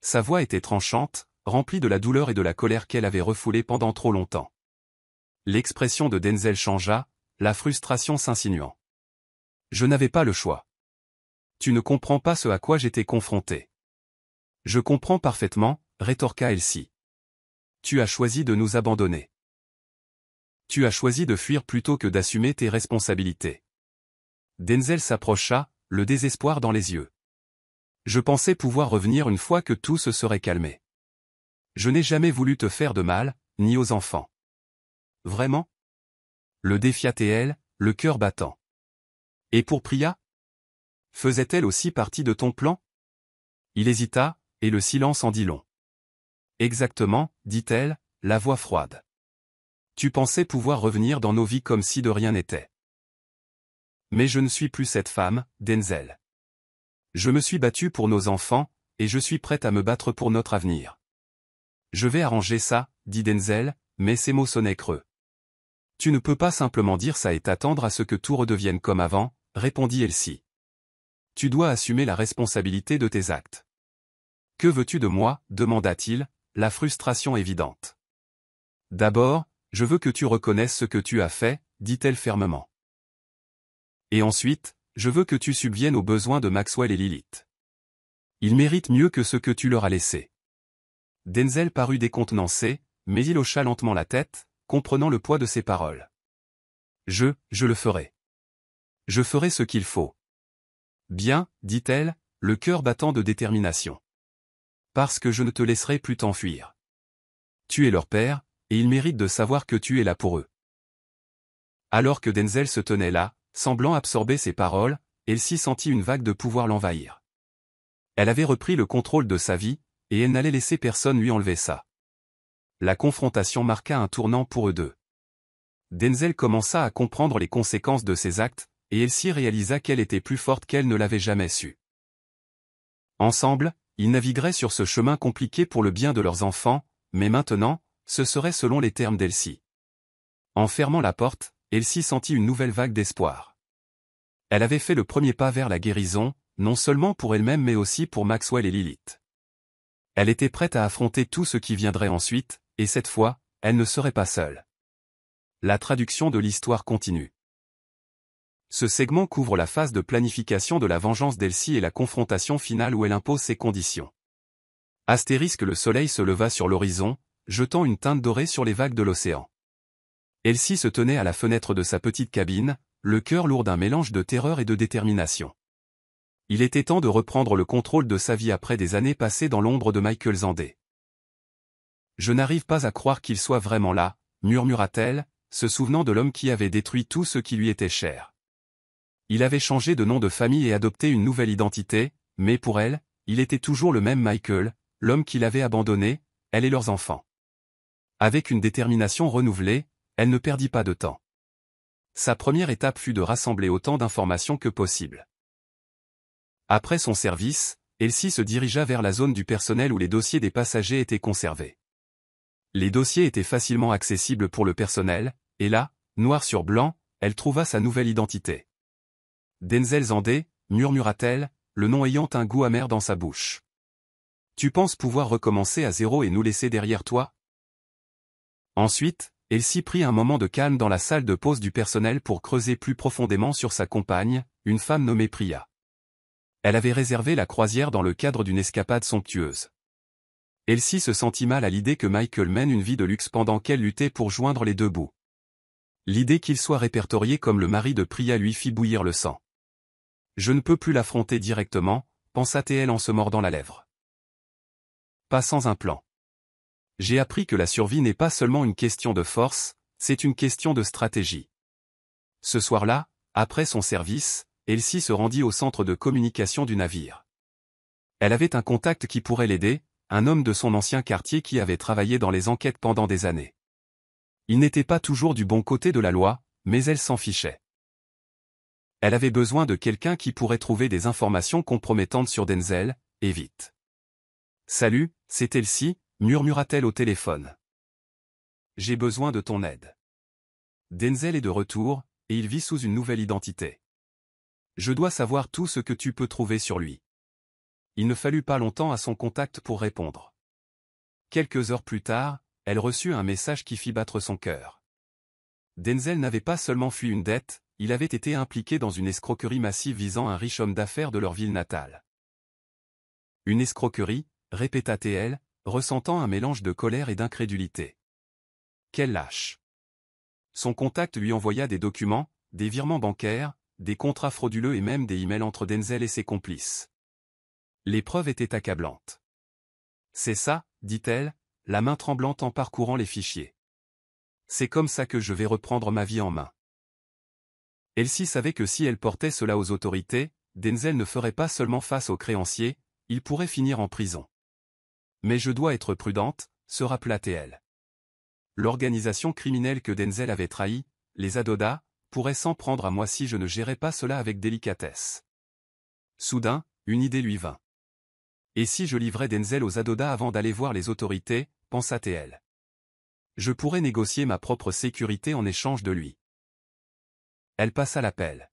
S1: Sa voix était tranchante, remplie de la douleur et de la colère qu'elle avait refoulée pendant trop longtemps. L'expression de Denzel changea, la frustration s'insinuant. Je n'avais pas le choix. Tu ne comprends pas ce à quoi j'étais confronté. Je comprends parfaitement, rétorqua Elsie. Tu as choisi de nous abandonner. Tu as choisi de fuir plutôt que d'assumer tes responsabilités. Denzel s'approcha, le désespoir dans les yeux. Je pensais pouvoir revenir une fois que tout se serait calmé. Je n'ai jamais voulu te faire de mal, ni aux enfants. Vraiment? Le défia-t-elle, le cœur battant. Et pour Priya? Faisait-elle aussi partie de ton plan? Il hésita, et le silence en dit long. Exactement, dit-elle, la voix froide. Tu pensais pouvoir revenir dans nos vies comme si de rien n'était. Mais je ne suis plus cette femme, Denzel. Je me suis battu pour nos enfants, et je suis prête à me battre pour notre avenir. Je vais arranger ça, dit Denzel, mais ses mots sonnaient creux. Tu ne peux pas simplement dire ça et t'attendre à ce que tout redevienne comme avant, répondit Elsie. Tu dois assumer la responsabilité de tes actes. Que veux-tu de moi, demanda-t-il, la frustration évidente. D'abord, je veux que tu reconnaisses ce que tu as fait, dit-elle fermement. Et ensuite, je veux que tu subviennes aux besoins de Maxwell et Lilith. Ils méritent mieux que ce que tu leur as laissé. Denzel parut décontenancé, mais il hocha lentement la tête, comprenant le poids de ses paroles. Je le ferai. Je ferai ce qu'il faut. Bien, dit-elle, le cœur battant de détermination. Parce que je ne te laisserai plus t'enfuir. Tu es leur père, et ils méritent de savoir que tu es là pour eux. Alors que Denzel se tenait là, semblant absorber ses paroles, Elsie sentit une vague de pouvoir l'envahir. Elle avait repris le contrôle de sa vie, et elle n'allait laisser personne lui enlever ça. La confrontation marqua un tournant pour eux deux. Denzel commença à comprendre les conséquences de ses actes, et Elsie réalisa qu'elle était plus forte qu'elle ne l'avait jamais su. Ensemble, ils navigueraient sur ce chemin compliqué pour le bien de leurs enfants, mais maintenant, ce serait selon les termes d'Elsie. En fermant la porte, Elsie sentit une nouvelle vague d'espoir. Elle avait fait le premier pas vers la guérison, non seulement pour elle-même mais aussi pour Maxwell et Lilith. Elle était prête à affronter tout ce qui viendrait ensuite, et cette fois, elle ne serait pas seule. La traduction de l'histoire continue. Ce segment couvre la phase de planification de la vengeance d'Elsie et la confrontation finale où elle impose ses conditions. Astérisque le soleil se leva sur l'horizon, jetant une teinte dorée sur les vagues de l'océan. Elsie se tenait à la fenêtre de sa petite cabine, le cœur lourd d'un mélange de terreur et de détermination. Il était temps de reprendre le contrôle de sa vie après des années passées dans l'ombre de Michael Zandé. Je n'arrive pas à croire qu'il soit vraiment là, murmura-t-elle, se souvenant de l'homme qui avait détruit tout ce qui lui était cher. Il avait changé de nom de famille et adopté une nouvelle identité, mais pour elle, il était toujours le même Michael, l'homme qui l'avait abandonné, elle et leurs enfants. Avec une détermination renouvelée, elle ne perdit pas de temps. Sa première étape fut de rassembler autant d'informations que possible. Après son service, Elsie se dirigea vers la zone du personnel où les dossiers des passagers étaient conservés. Les dossiers étaient facilement accessibles pour le personnel, et là, noir sur blanc, elle trouva sa nouvelle identité. Denzel Zandé, murmura-t-elle, le nom ayant un goût amer dans sa bouche. Tu penses pouvoir recommencer à zéro et nous laisser derrière toi? Ensuite, Elsie prit un moment de calme dans la salle de pause du personnel pour creuser plus profondément sur sa compagne, une femme nommée Priya. Elle avait réservé la croisière dans le cadre d'une escapade somptueuse. Elsie se sentit mal à l'idée que Michael mène une vie de luxe pendant qu'elle luttait pour joindre les deux bouts. L'idée qu'il soit répertorié comme le mari de Priya lui fit bouillir le sang. Je ne peux plus l'affronter directement, pensa-t-elle en se mordant la lèvre. Pas sans un plan. J'ai appris que la survie n'est pas seulement une question de force, c'est une question de stratégie. Ce soir-là, après son service, Elsie se rendit au centre de communication du navire. Elle avait un contact qui pourrait l'aider, un homme de son ancien quartier qui avait travaillé dans les enquêtes pendant des années. Il n'était pas toujours du bon côté de la loi, mais elle s'en fichait. Elle avait besoin de quelqu'un qui pourrait trouver des informations compromettantes sur Denzel, et vite. Salut, c'est Elsie, murmura-t-elle au téléphone. J'ai besoin de ton aide. Denzel est de retour, et il vit sous une nouvelle identité. Je dois savoir tout ce que tu peux trouver sur lui. Il ne fallut pas longtemps à son contact pour répondre. Quelques heures plus tard, elle reçut un message qui fit battre son cœur. Denzel n'avait pas seulement fui une dette, il avait été impliqué dans une escroquerie massive visant un riche homme d'affaires de leur ville natale. Une escroquerie, répéta-t-elle, ressentant un mélange de colère et d'incrédulité. Quel lâche! Son contact lui envoya des documents, des virements bancaires, des contrats frauduleux et même des emails entre Denzel et ses complices. Les preuves étaient accablantes. C'est ça, dit-elle, la main tremblante en parcourant les fichiers. C'est comme ça que je vais reprendre ma vie en main. Elsie savait que si elle portait cela aux autorités, Denzel ne ferait pas seulement face aux créanciers, il pourrait finir en prison. Mais je dois être prudente, se rappela-t-elle. L'organisation criminelle que Denzel avait trahie, les Adoda, pourrait s'en prendre à moi si je ne gérais pas cela avec délicatesse. Soudain, une idée lui vint. Et si je livrais Denzel aux Adoda avant d'aller voir les autorités, pensa-t-elle. Je pourrais négocier ma propre sécurité en échange de lui. Elle passa l'appel.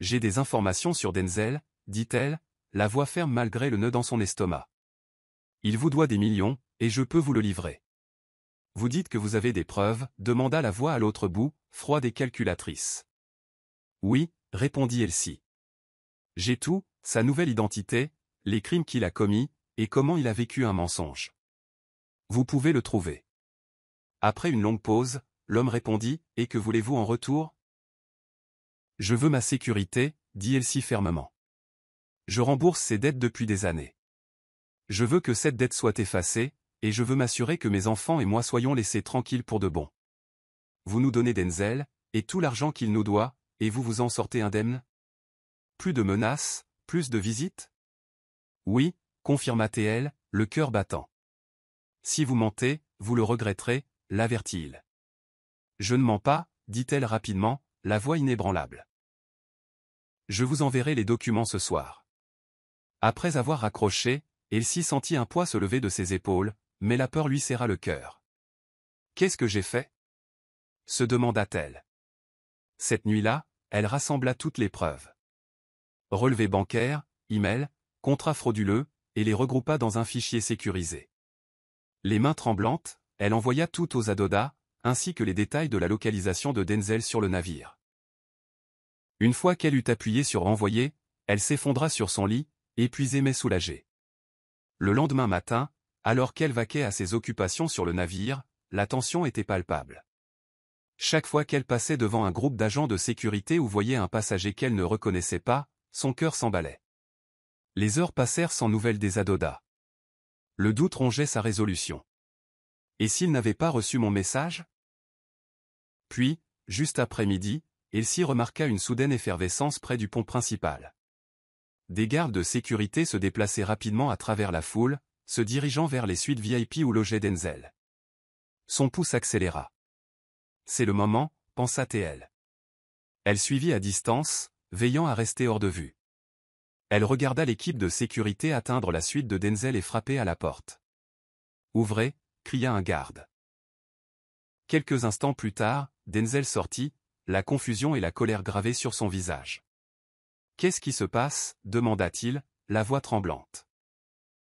S1: J'ai des informations sur Denzel, dit-elle, la voix ferme malgré le nœud dans son estomac. Il vous doit des millions, et je peux vous le livrer. Vous dites que vous avez des preuves, demanda la voix à l'autre bout, froide et calculatrice. Oui, répondit Elsie. J'ai tout, sa nouvelle identité, les crimes qu'il a commis, et comment il a vécu un mensonge. Vous pouvez le trouver. Après une longue pause, l'homme répondit, et que voulez-vous en retour? Je veux ma sécurité, dit Elsie fermement. Je rembourse ces dettes depuis des années. Je veux que cette dette soit effacée, et je veux m'assurer que mes enfants et moi soyons laissés tranquilles pour de bon. Vous nous donnez Denzel, et tout l'argent qu'il nous doit, et vous vous en sortez indemne? Plus de menaces, plus de visites? Oui, confirma-t-elle, le cœur battant. Si vous mentez, vous le regretterez, l'avertit-il. Je ne mens pas, dit-elle rapidement, la voix inébranlable. Je vous enverrai les documents ce soir. Après avoir raccroché, Elsie sentit un poids se lever de ses épaules, mais la peur lui serra le cœur. Qu'est-ce que j'ai fait? Se demanda-t-elle. Cette nuit-là, elle rassembla toutes les preuves. Relevés bancaires, emails, contrats frauduleux, et les regroupa dans un fichier sécurisé. Les mains tremblantes, elle envoya tout aux Adoda, ainsi que les détails de la localisation de Denzel sur le navire. Une fois qu'elle eut appuyé sur envoyer, elle s'effondra sur son lit, épuisée mais soulagée. Le lendemain matin, alors qu'elle vaquait à ses occupations sur le navire, la tension était palpable. Chaque fois qu'elle passait devant un groupe d'agents de sécurité ou voyait un passager qu'elle ne reconnaissait pas, son cœur s'emballait. Les heures passèrent sans nouvelles des Adoda. Le doute rongeait sa résolution. Et s'il n'avait pas reçu mon message? Puis, juste après midi, Elsie remarqua une soudaine effervescence près du pont principal. Des gardes de sécurité se déplaçaient rapidement à travers la foule, se dirigeant vers les suites VIP où logeait Denzel. Son pouls s'accéléra. C'est le moment, pensa-t-elle. Elle suivit à distance, veillant à rester hors de vue. Elle regarda l'équipe de sécurité atteindre la suite de Denzel et frapper à la porte. « Ouvrez !» cria un garde. Quelques instants plus tard, Denzel sortit, la confusion et la colère gravées sur son visage. « Qu'est-ce qui se passe » demanda-t-il, la voix tremblante.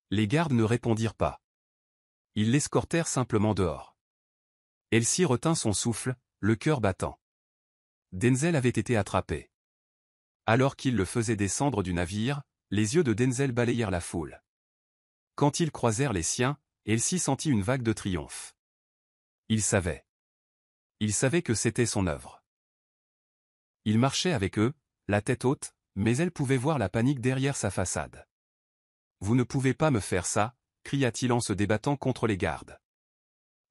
S1: Les gardes ne répondirent pas. Ils l'escortèrent simplement dehors. Elsie retint son souffle, le cœur battant. Denzel avait été attrapé. Alors qu'il le faisait descendre du navire, les yeux de Denzel balayèrent la foule. Quand ils croisèrent les siens, Elsie sentit une vague de triomphe. Il savait. Il savait que c'était son œuvre. Il marchait avec eux, la tête haute, mais elle pouvait voir la panique derrière sa façade. « Vous ne pouvez pas me faire ça » cria-t-il en se débattant contre les gardes.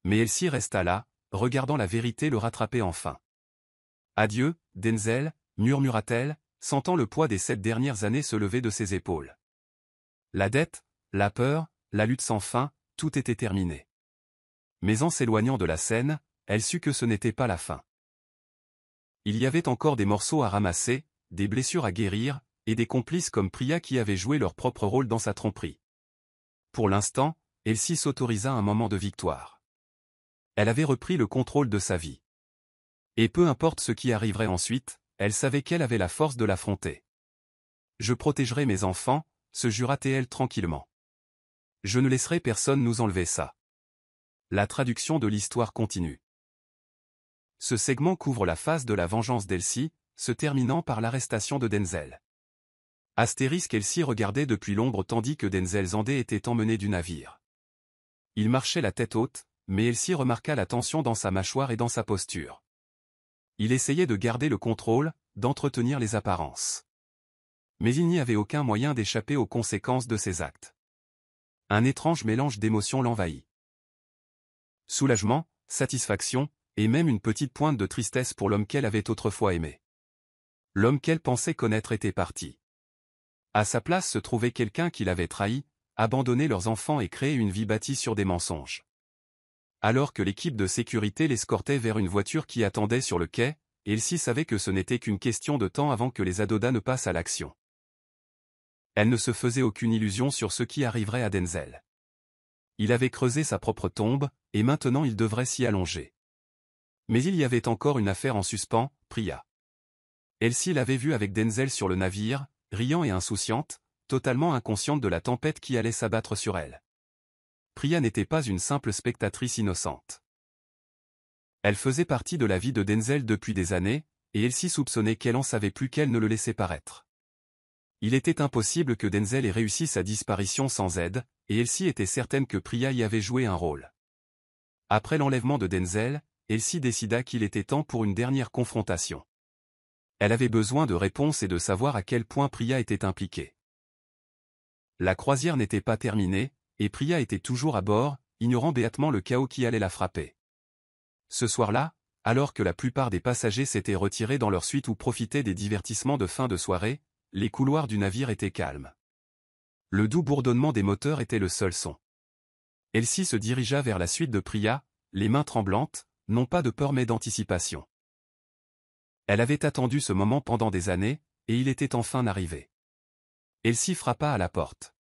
S1: Mais Elsie resta là, regardant la vérité le rattraper enfin. « Adieu, Denzel » murmura-t-elle, sentant le poids des 7 dernières années se lever de ses épaules. La dette, la peur, la lutte sans fin, tout était terminé. Mais en s'éloignant de la scène, elle sut que ce n'était pas la fin. Il y avait encore des morceaux à ramasser, des blessures à guérir, et des complices comme Priya qui avaient joué leur propre rôle dans sa tromperie. Pour l'instant, Elsie s'autorisa un moment de victoire. Elle avait repris le contrôle de sa vie. Et peu importe ce qui arriverait ensuite, elle savait qu'elle avait la force de l'affronter. « Je protégerai mes enfants », se jura-t-elle tranquillement. « Je ne laisserai personne nous enlever ça. » La traduction de l'histoire continue. Ce segment couvre la phase de la vengeance d'Elsie, se terminant par l'arrestation de Denzel. Astérisque Elsie regardait depuis l'ombre tandis que Denzel Zandé était emmené du navire. Il marchait la tête haute, mais Elsie remarqua la tension dans sa mâchoire et dans sa posture. Il essayait de garder le contrôle, d'entretenir les apparences. Mais il n'y avait aucun moyen d'échapper aux conséquences de ses actes. Un étrange mélange d'émotions l'envahit. Soulagement, satisfaction, et même une petite pointe de tristesse pour l'homme qu'elle avait autrefois aimé. L'homme qu'elle pensait connaître était parti. À sa place se trouvait quelqu'un qui l'avait trahi, abandonné leurs enfants et créé une vie bâtie sur des mensonges. Alors que l'équipe de sécurité l'escortait vers une voiture qui attendait sur le quai, Elsie savait que ce n'était qu'une question de temps avant que les Adoda ne passent à l'action. Elle ne se faisait aucune illusion sur ce qui arriverait à Denzel. Il avait creusé sa propre tombe, et maintenant il devrait s'y allonger. Mais il y avait encore une affaire en suspens, Priya. Elsie l'avait vue avec Denzel sur le navire, riant et insouciante, totalement inconsciente de la tempête qui allait s'abattre sur elle. Priya n'était pas une simple spectatrice innocente. Elle faisait partie de la vie de Denzel depuis des années, et Elsie soupçonnait qu'elle en savait plus qu'elle ne le laissait paraître. Il était impossible que Denzel ait réussi sa disparition sans aide, et Elsie était certaine que Priya y avait joué un rôle. Après l'enlèvement de Denzel, Elsie décida qu'il était temps pour une dernière confrontation. Elle avait besoin de réponses et de savoir à quel point Priya était impliquée. La croisière n'était pas terminée, et Priya était toujours à bord, ignorant béatement le chaos qui allait la frapper. Ce soir-là, alors que la plupart des passagers s'étaient retirés dans leur suite ou profitaient des divertissements de fin de soirée, les couloirs du navire étaient calmes. Le doux bourdonnement des moteurs était le seul son. Elsie se dirigea vers la suite de Priya, les mains tremblantes, non pas de peur mais d'anticipation. Elle avait attendu ce moment pendant des années, et il était enfin arrivé. Elsie frappa à la porte.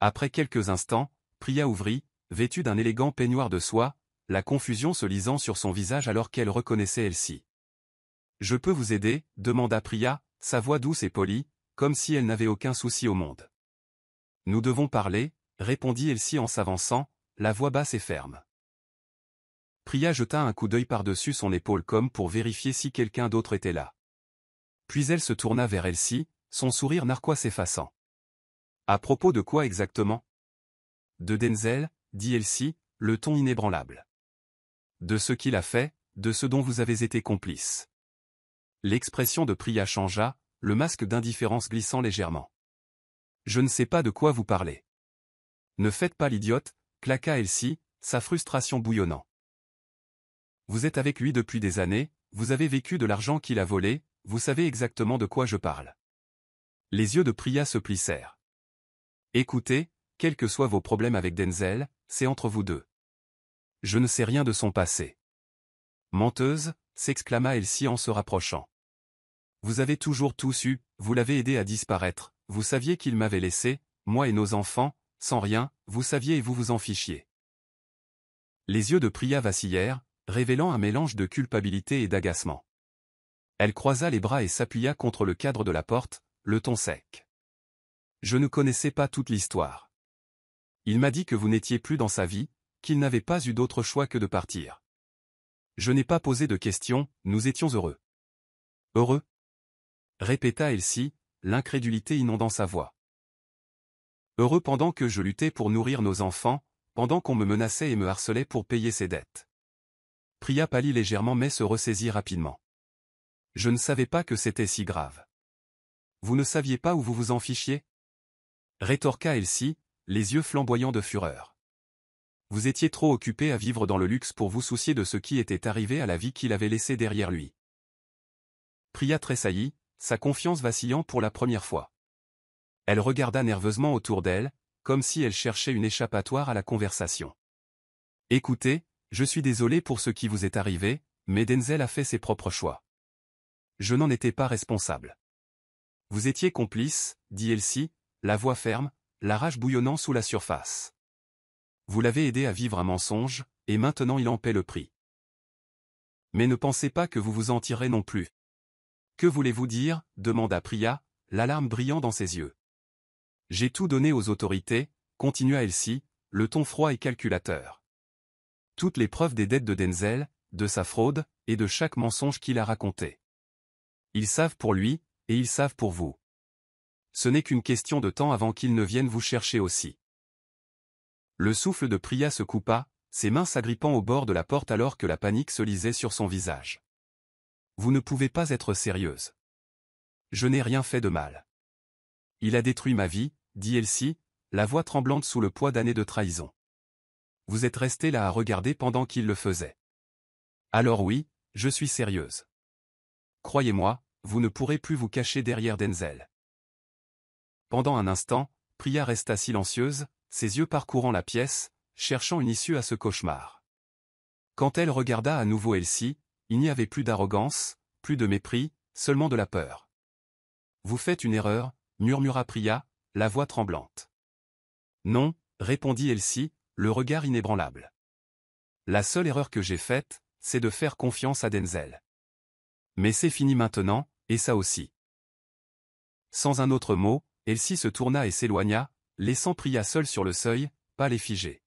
S1: Après quelques instants, Priya ouvrit, vêtue d'un élégant peignoir de soie, la confusion se lisant sur son visage alors qu'elle reconnaissait Elsie. « Je peux vous aider ?» demanda Priya, sa voix douce et polie, comme si elle n'avait aucun souci au monde. « Nous devons parler » répondit Elsie en s'avançant, la voix basse et ferme. Priya jeta un coup d'œil par-dessus son épaule comme pour vérifier si quelqu'un d'autre était là. Puis elle se tourna vers Elsie, son sourire narquois s'effaçant. « À propos de quoi exactement ?»« De Denzel, » dit Elsie, le ton inébranlable. « De ce qu'il a fait, de ce dont vous avez été complice. » L'expression de Priya changea, le masque d'indifférence glissant légèrement. « Je ne sais pas de quoi vous parlez. »« Ne faites pas l'idiote, » claqua Elsie, sa frustration bouillonnant. « Vous êtes avec lui depuis des années, vous avez vécu de l'argent qu'il a volé, vous savez exactement de quoi je parle. » Les yeux de Priya se plissèrent. « Écoutez, quels que soient vos problèmes avec Denzel, c'est entre vous deux. Je ne sais rien de son passé. »« Menteuse !» s'exclama Elsie en se rapprochant. « Vous avez toujours tout su, vous l'avez aidé à disparaître, vous saviez qu'il m'avait laissé, moi et nos enfants, sans rien, vous saviez et vous vous en fichiez. » Les yeux de Priya vacillèrent, révélant un mélange de culpabilité et d'agacement. Elle croisa les bras et s'appuya contre le cadre de la porte, le ton sec. « Je ne connaissais pas toute l'histoire. Il m'a dit que vous n'étiez plus dans sa vie, qu'il n'avait pas eu d'autre choix que de partir. Je n'ai pas posé de questions, nous étions heureux. »« Heureux ?» répéta Elsie, l'incrédulité inondant sa voix. « Heureux pendant que je luttais pour nourrir nos enfants, pendant qu'on me menaçait et me harcelait pour payer ses dettes. » Priya pâlit légèrement mais se ressaisit rapidement. « Je ne savais pas que c'était si grave. »« Vous ne saviez pas où vous vous en fichiez ?» rétorqua Elsie, les yeux flamboyants de fureur. « Vous étiez trop occupé à vivre dans le luxe pour vous soucier de ce qui était arrivé à la vie qu'il avait laissée derrière lui. » Priya tressaillit, sa confiance vacillant pour la première fois. Elle regarda nerveusement autour d'elle, comme si elle cherchait une échappatoire à la conversation. « Écoutez, je suis désolé pour ce qui vous est arrivé, mais Denzel a fait ses propres choix. Je n'en étais pas responsable. »« Vous étiez complice, » dit Elsie, la voix ferme, la rage bouillonnant sous la surface. Vous l'avez aidé à vivre un mensonge, et maintenant il en paie le prix. Mais ne pensez pas que vous vous en tirerez non plus. Que voulez-vous dire, demanda Priya, l'alarme brillant dans ses yeux. J'ai tout donné aux autorités, continua Elsie, le ton froid et calculateur. Toutes les preuves des dettes de Denzel, de sa fraude, et de chaque mensonge qu'il a raconté. Ils savent pour lui, et ils savent pour vous. Ce n'est qu'une question de temps avant qu'ils ne viennent vous chercher aussi. Le souffle de Priya se coupa, ses mains s'agrippant au bord de la porte alors que la panique se lisait sur son visage. Vous ne pouvez pas être sérieuse. Je n'ai rien fait de mal. Il a détruit ma vie, dit Elsie, la voix tremblante sous le poids d'années de trahison. Vous êtes resté là à regarder pendant qu'il le faisait. Alors oui, je suis sérieuse. Croyez-moi, vous ne pourrez plus vous cacher derrière Denzel. Pendant un instant, Priya resta silencieuse, ses yeux parcourant la pièce, cherchant une issue à ce cauchemar. Quand elle regarda à nouveau Elsie, il n'y avait plus d'arrogance, plus de mépris, seulement de la peur. Vous faites une erreur, murmura Priya, la voix tremblante. Non, répondit Elsie, le regard inébranlable. La seule erreur que j'ai faite, c'est de faire confiance à Denzel. Mais c'est fini maintenant, et ça aussi. Sans un autre mot, Elsie se tourna et s'éloigna, laissant Priya seule sur le seuil, pas les figée.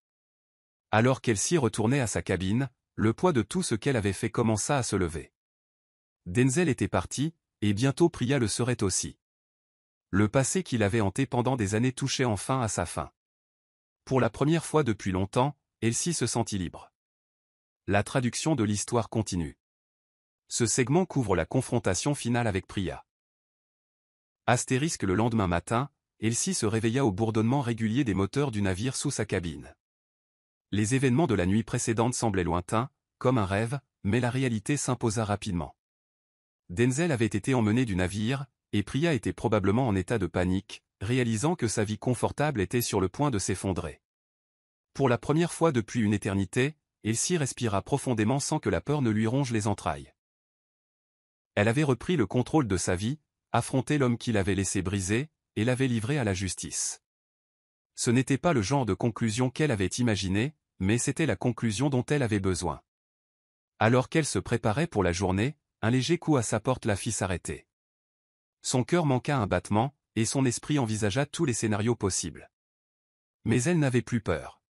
S1: Alors qu'Elsie retournait à sa cabine, le poids de tout ce qu'elle avait fait commença à se lever. Denzel était parti, et bientôt Priya le serait aussi. Le passé qu'il avait hanté pendant des années touchait enfin à sa fin. Pour la première fois depuis longtemps, Elsie se sentit libre. La traduction de l'histoire continue. Ce segment couvre la confrontation finale avec Priya. Astérisque le lendemain matin, Elsie se réveilla au bourdonnement régulier des moteurs du navire sous sa cabine. Les événements de la nuit précédente semblaient lointains, comme un rêve, mais la réalité s'imposa rapidement. Denzel avait été emmené du navire, et Priya était probablement en état de panique, réalisant que sa vie confortable était sur le point de s'effondrer. Pour la première fois depuis une éternité, Elsie respira profondément sans que la peur ne lui ronge les entrailles. Elle avait repris le contrôle de sa vie, affronté l'homme qui l'avait laissé briser, et l'avait livré à la justice. Ce n'était pas le genre de conclusion qu'elle avait imaginé, mais c'était la conclusion dont elle avait besoin. Alors qu'elle se préparait pour la journée, un léger coup à sa porte la fit s'arrêter. Son cœur manqua un battement, et son esprit envisagea tous les scénarios possibles. Mais elle n'avait plus peur.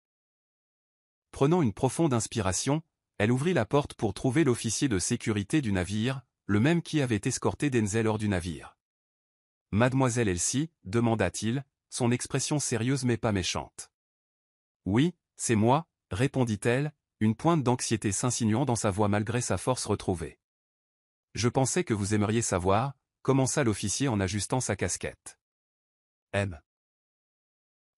S1: Prenant une profonde inspiration, elle ouvrit la porte pour trouver l'officier de sécurité du navire, le même qui avait escorté Denzel hors du navire. « Mademoiselle Elsie » demanda-t-il, son expression sérieuse mais pas méchante. « Oui, c'est moi » répondit-elle, une pointe d'anxiété s'insinuant dans sa voix malgré sa force retrouvée. « Je pensais que vous aimeriez savoir » commença l'officier en ajustant sa casquette. M.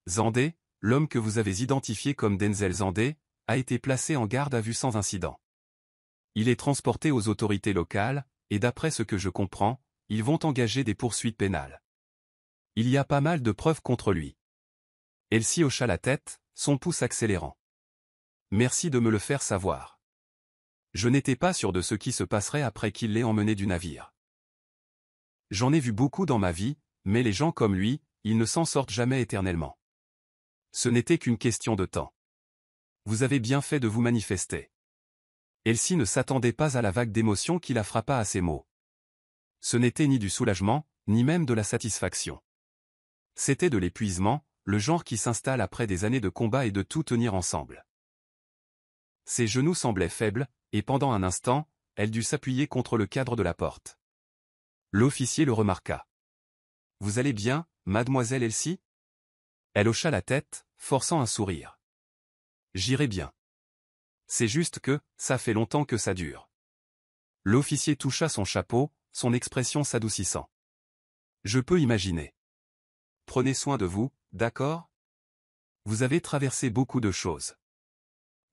S1: Zandé, l'homme que vous avez identifié comme Denzel Zandé, a été placé en garde à vue sans incident. Il est transporté aux autorités locales, et d'après ce que je comprends, ils vont engager des poursuites pénales. Il y a pas mal de preuves contre lui. Elsie hocha la tête, son pouce accélérant. Merci de me le faire savoir. Je n'étais pas sûr de ce qui se passerait après qu'il l'ait emmené du navire. J'en ai vu beaucoup dans ma vie, mais les gens comme lui, ils ne s'en sortent jamais éternellement. Ce n'était qu'une question de temps. Vous avez bien fait de vous manifester. Elsie ne s'attendait pas à la vague d'émotion qui la frappa à ces mots. Ce n'était ni du soulagement, ni même de la satisfaction. C'était de l'épuisement, le genre qui s'installe après des années de combat et de tout tenir ensemble. Ses genoux semblaient faibles, et pendant un instant, elle dut s'appuyer contre le cadre de la porte. L'officier le remarqua. « Vous allez bien, mademoiselle Elsie ?» Elle hocha la tête, forçant un sourire. « J'irai bien. C'est juste que, ça fait longtemps que ça dure. » L'officier toucha son chapeau, son expression s'adoucissant. « Je peux imaginer. Prenez soin de vous, d'accord ? Vous avez traversé beaucoup de choses. »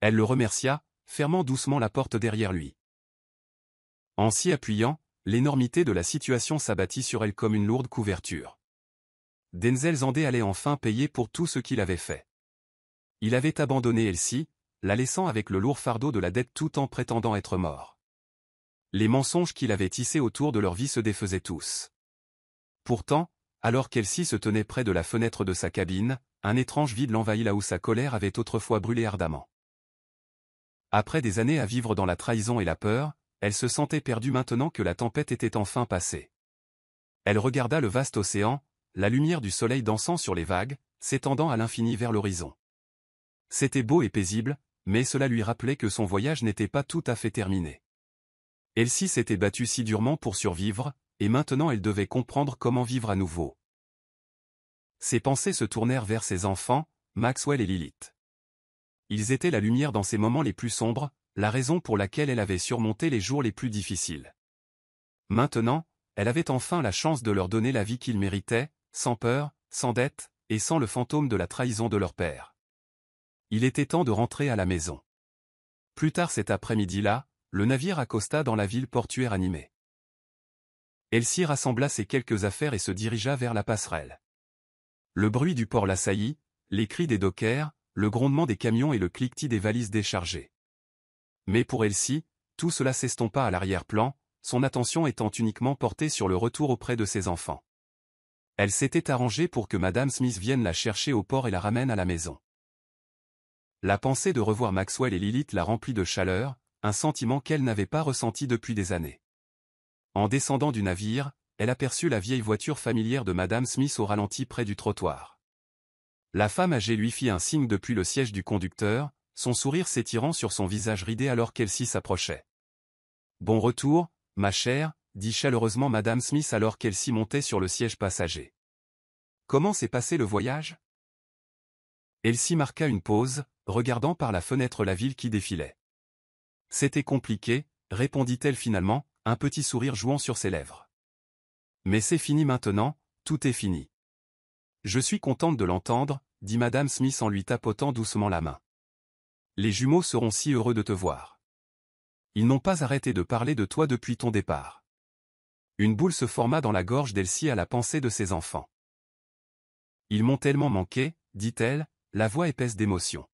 S1: Elle le remercia, fermant doucement la porte derrière lui. En s'y appuyant, l'énormité de la situation s'abattit sur elle comme une lourde couverture. Denzel Zandé allait enfin payer pour tout ce qu'il avait fait. Il avait abandonné Elsie, la laissant avec le lourd fardeau de la dette tout en prétendant être mort. Les mensonges qu'il avait tissés autour de leur vie se défaisaient tous. Pourtant, alors qu'Elsie se tenait près de la fenêtre de sa cabine, un étrange vide l'envahit là où sa colère avait autrefois brûlé ardemment. Après des années à vivre dans la trahison et la peur, elle se sentait perdue maintenant que la tempête était enfin passée. Elle regarda le vaste océan, la lumière du soleil dansant sur les vagues, s'étendant à l'infini vers l'horizon. C'était beau et paisible, mais cela lui rappelait que son voyage n'était pas tout à fait terminé. Elsie s'était battue si durement pour survivre, et maintenant elle devait comprendre comment vivre à nouveau. Ses pensées se tournèrent vers ses enfants, Maxwell et Lilith. Ils étaient la lumière dans ses moments les plus sombres, la raison pour laquelle elle avait surmonté les jours les plus difficiles. Maintenant, elle avait enfin la chance de leur donner la vie qu'ils méritaient, sans peur, sans dette, et sans le fantôme de la trahison de leur père. Il était temps de rentrer à la maison. Plus tard cet après-midi-là, le navire accosta dans la ville portuaire animée. Elsie rassembla ses quelques affaires et se dirigea vers la passerelle. Le bruit du port l'assaillit, les cris des dockers, le grondement des camions et le cliquetis des valises déchargées. Mais pour Elsie, tout cela s'estompa à l'arrière-plan, son attention étant uniquement portée sur le retour auprès de ses enfants. Elle s'était arrangée pour que Madame Smith vienne la chercher au port et la ramène à la maison. La pensée de revoir Maxwell et Lilith la remplit de chaleur, un sentiment qu'elle n'avait pas ressenti depuis des années. En descendant du navire, elle aperçut la vieille voiture familière de Madame Smith au ralenti près du trottoir. La femme âgée lui fit un signe depuis le siège du conducteur, son sourire s'étirant sur son visage ridé alors qu'Elsie s'approchait. « Bon retour, ma chère », dit chaleureusement Madame Smith alors qu'Elsie montait sur le siège passager. « Comment s'est passé le voyage ?» Elsie marqua une pause, regardant par la fenêtre la ville qui défilait. « C'était compliqué », répondit-elle finalement, un petit sourire jouant sur ses lèvres. « Mais c'est fini maintenant, tout est fini. »« Je suis contente de l'entendre », dit Madame Smith en lui tapotant doucement la main. « Les jumeaux seront si heureux de te voir. Ils n'ont pas arrêté de parler de toi depuis ton départ. » Une boule se forma dans la gorge d'Elsie à la pensée de ses enfants. « Ils m'ont tellement manqué, dit-elle, la voix épaisse d'émotion.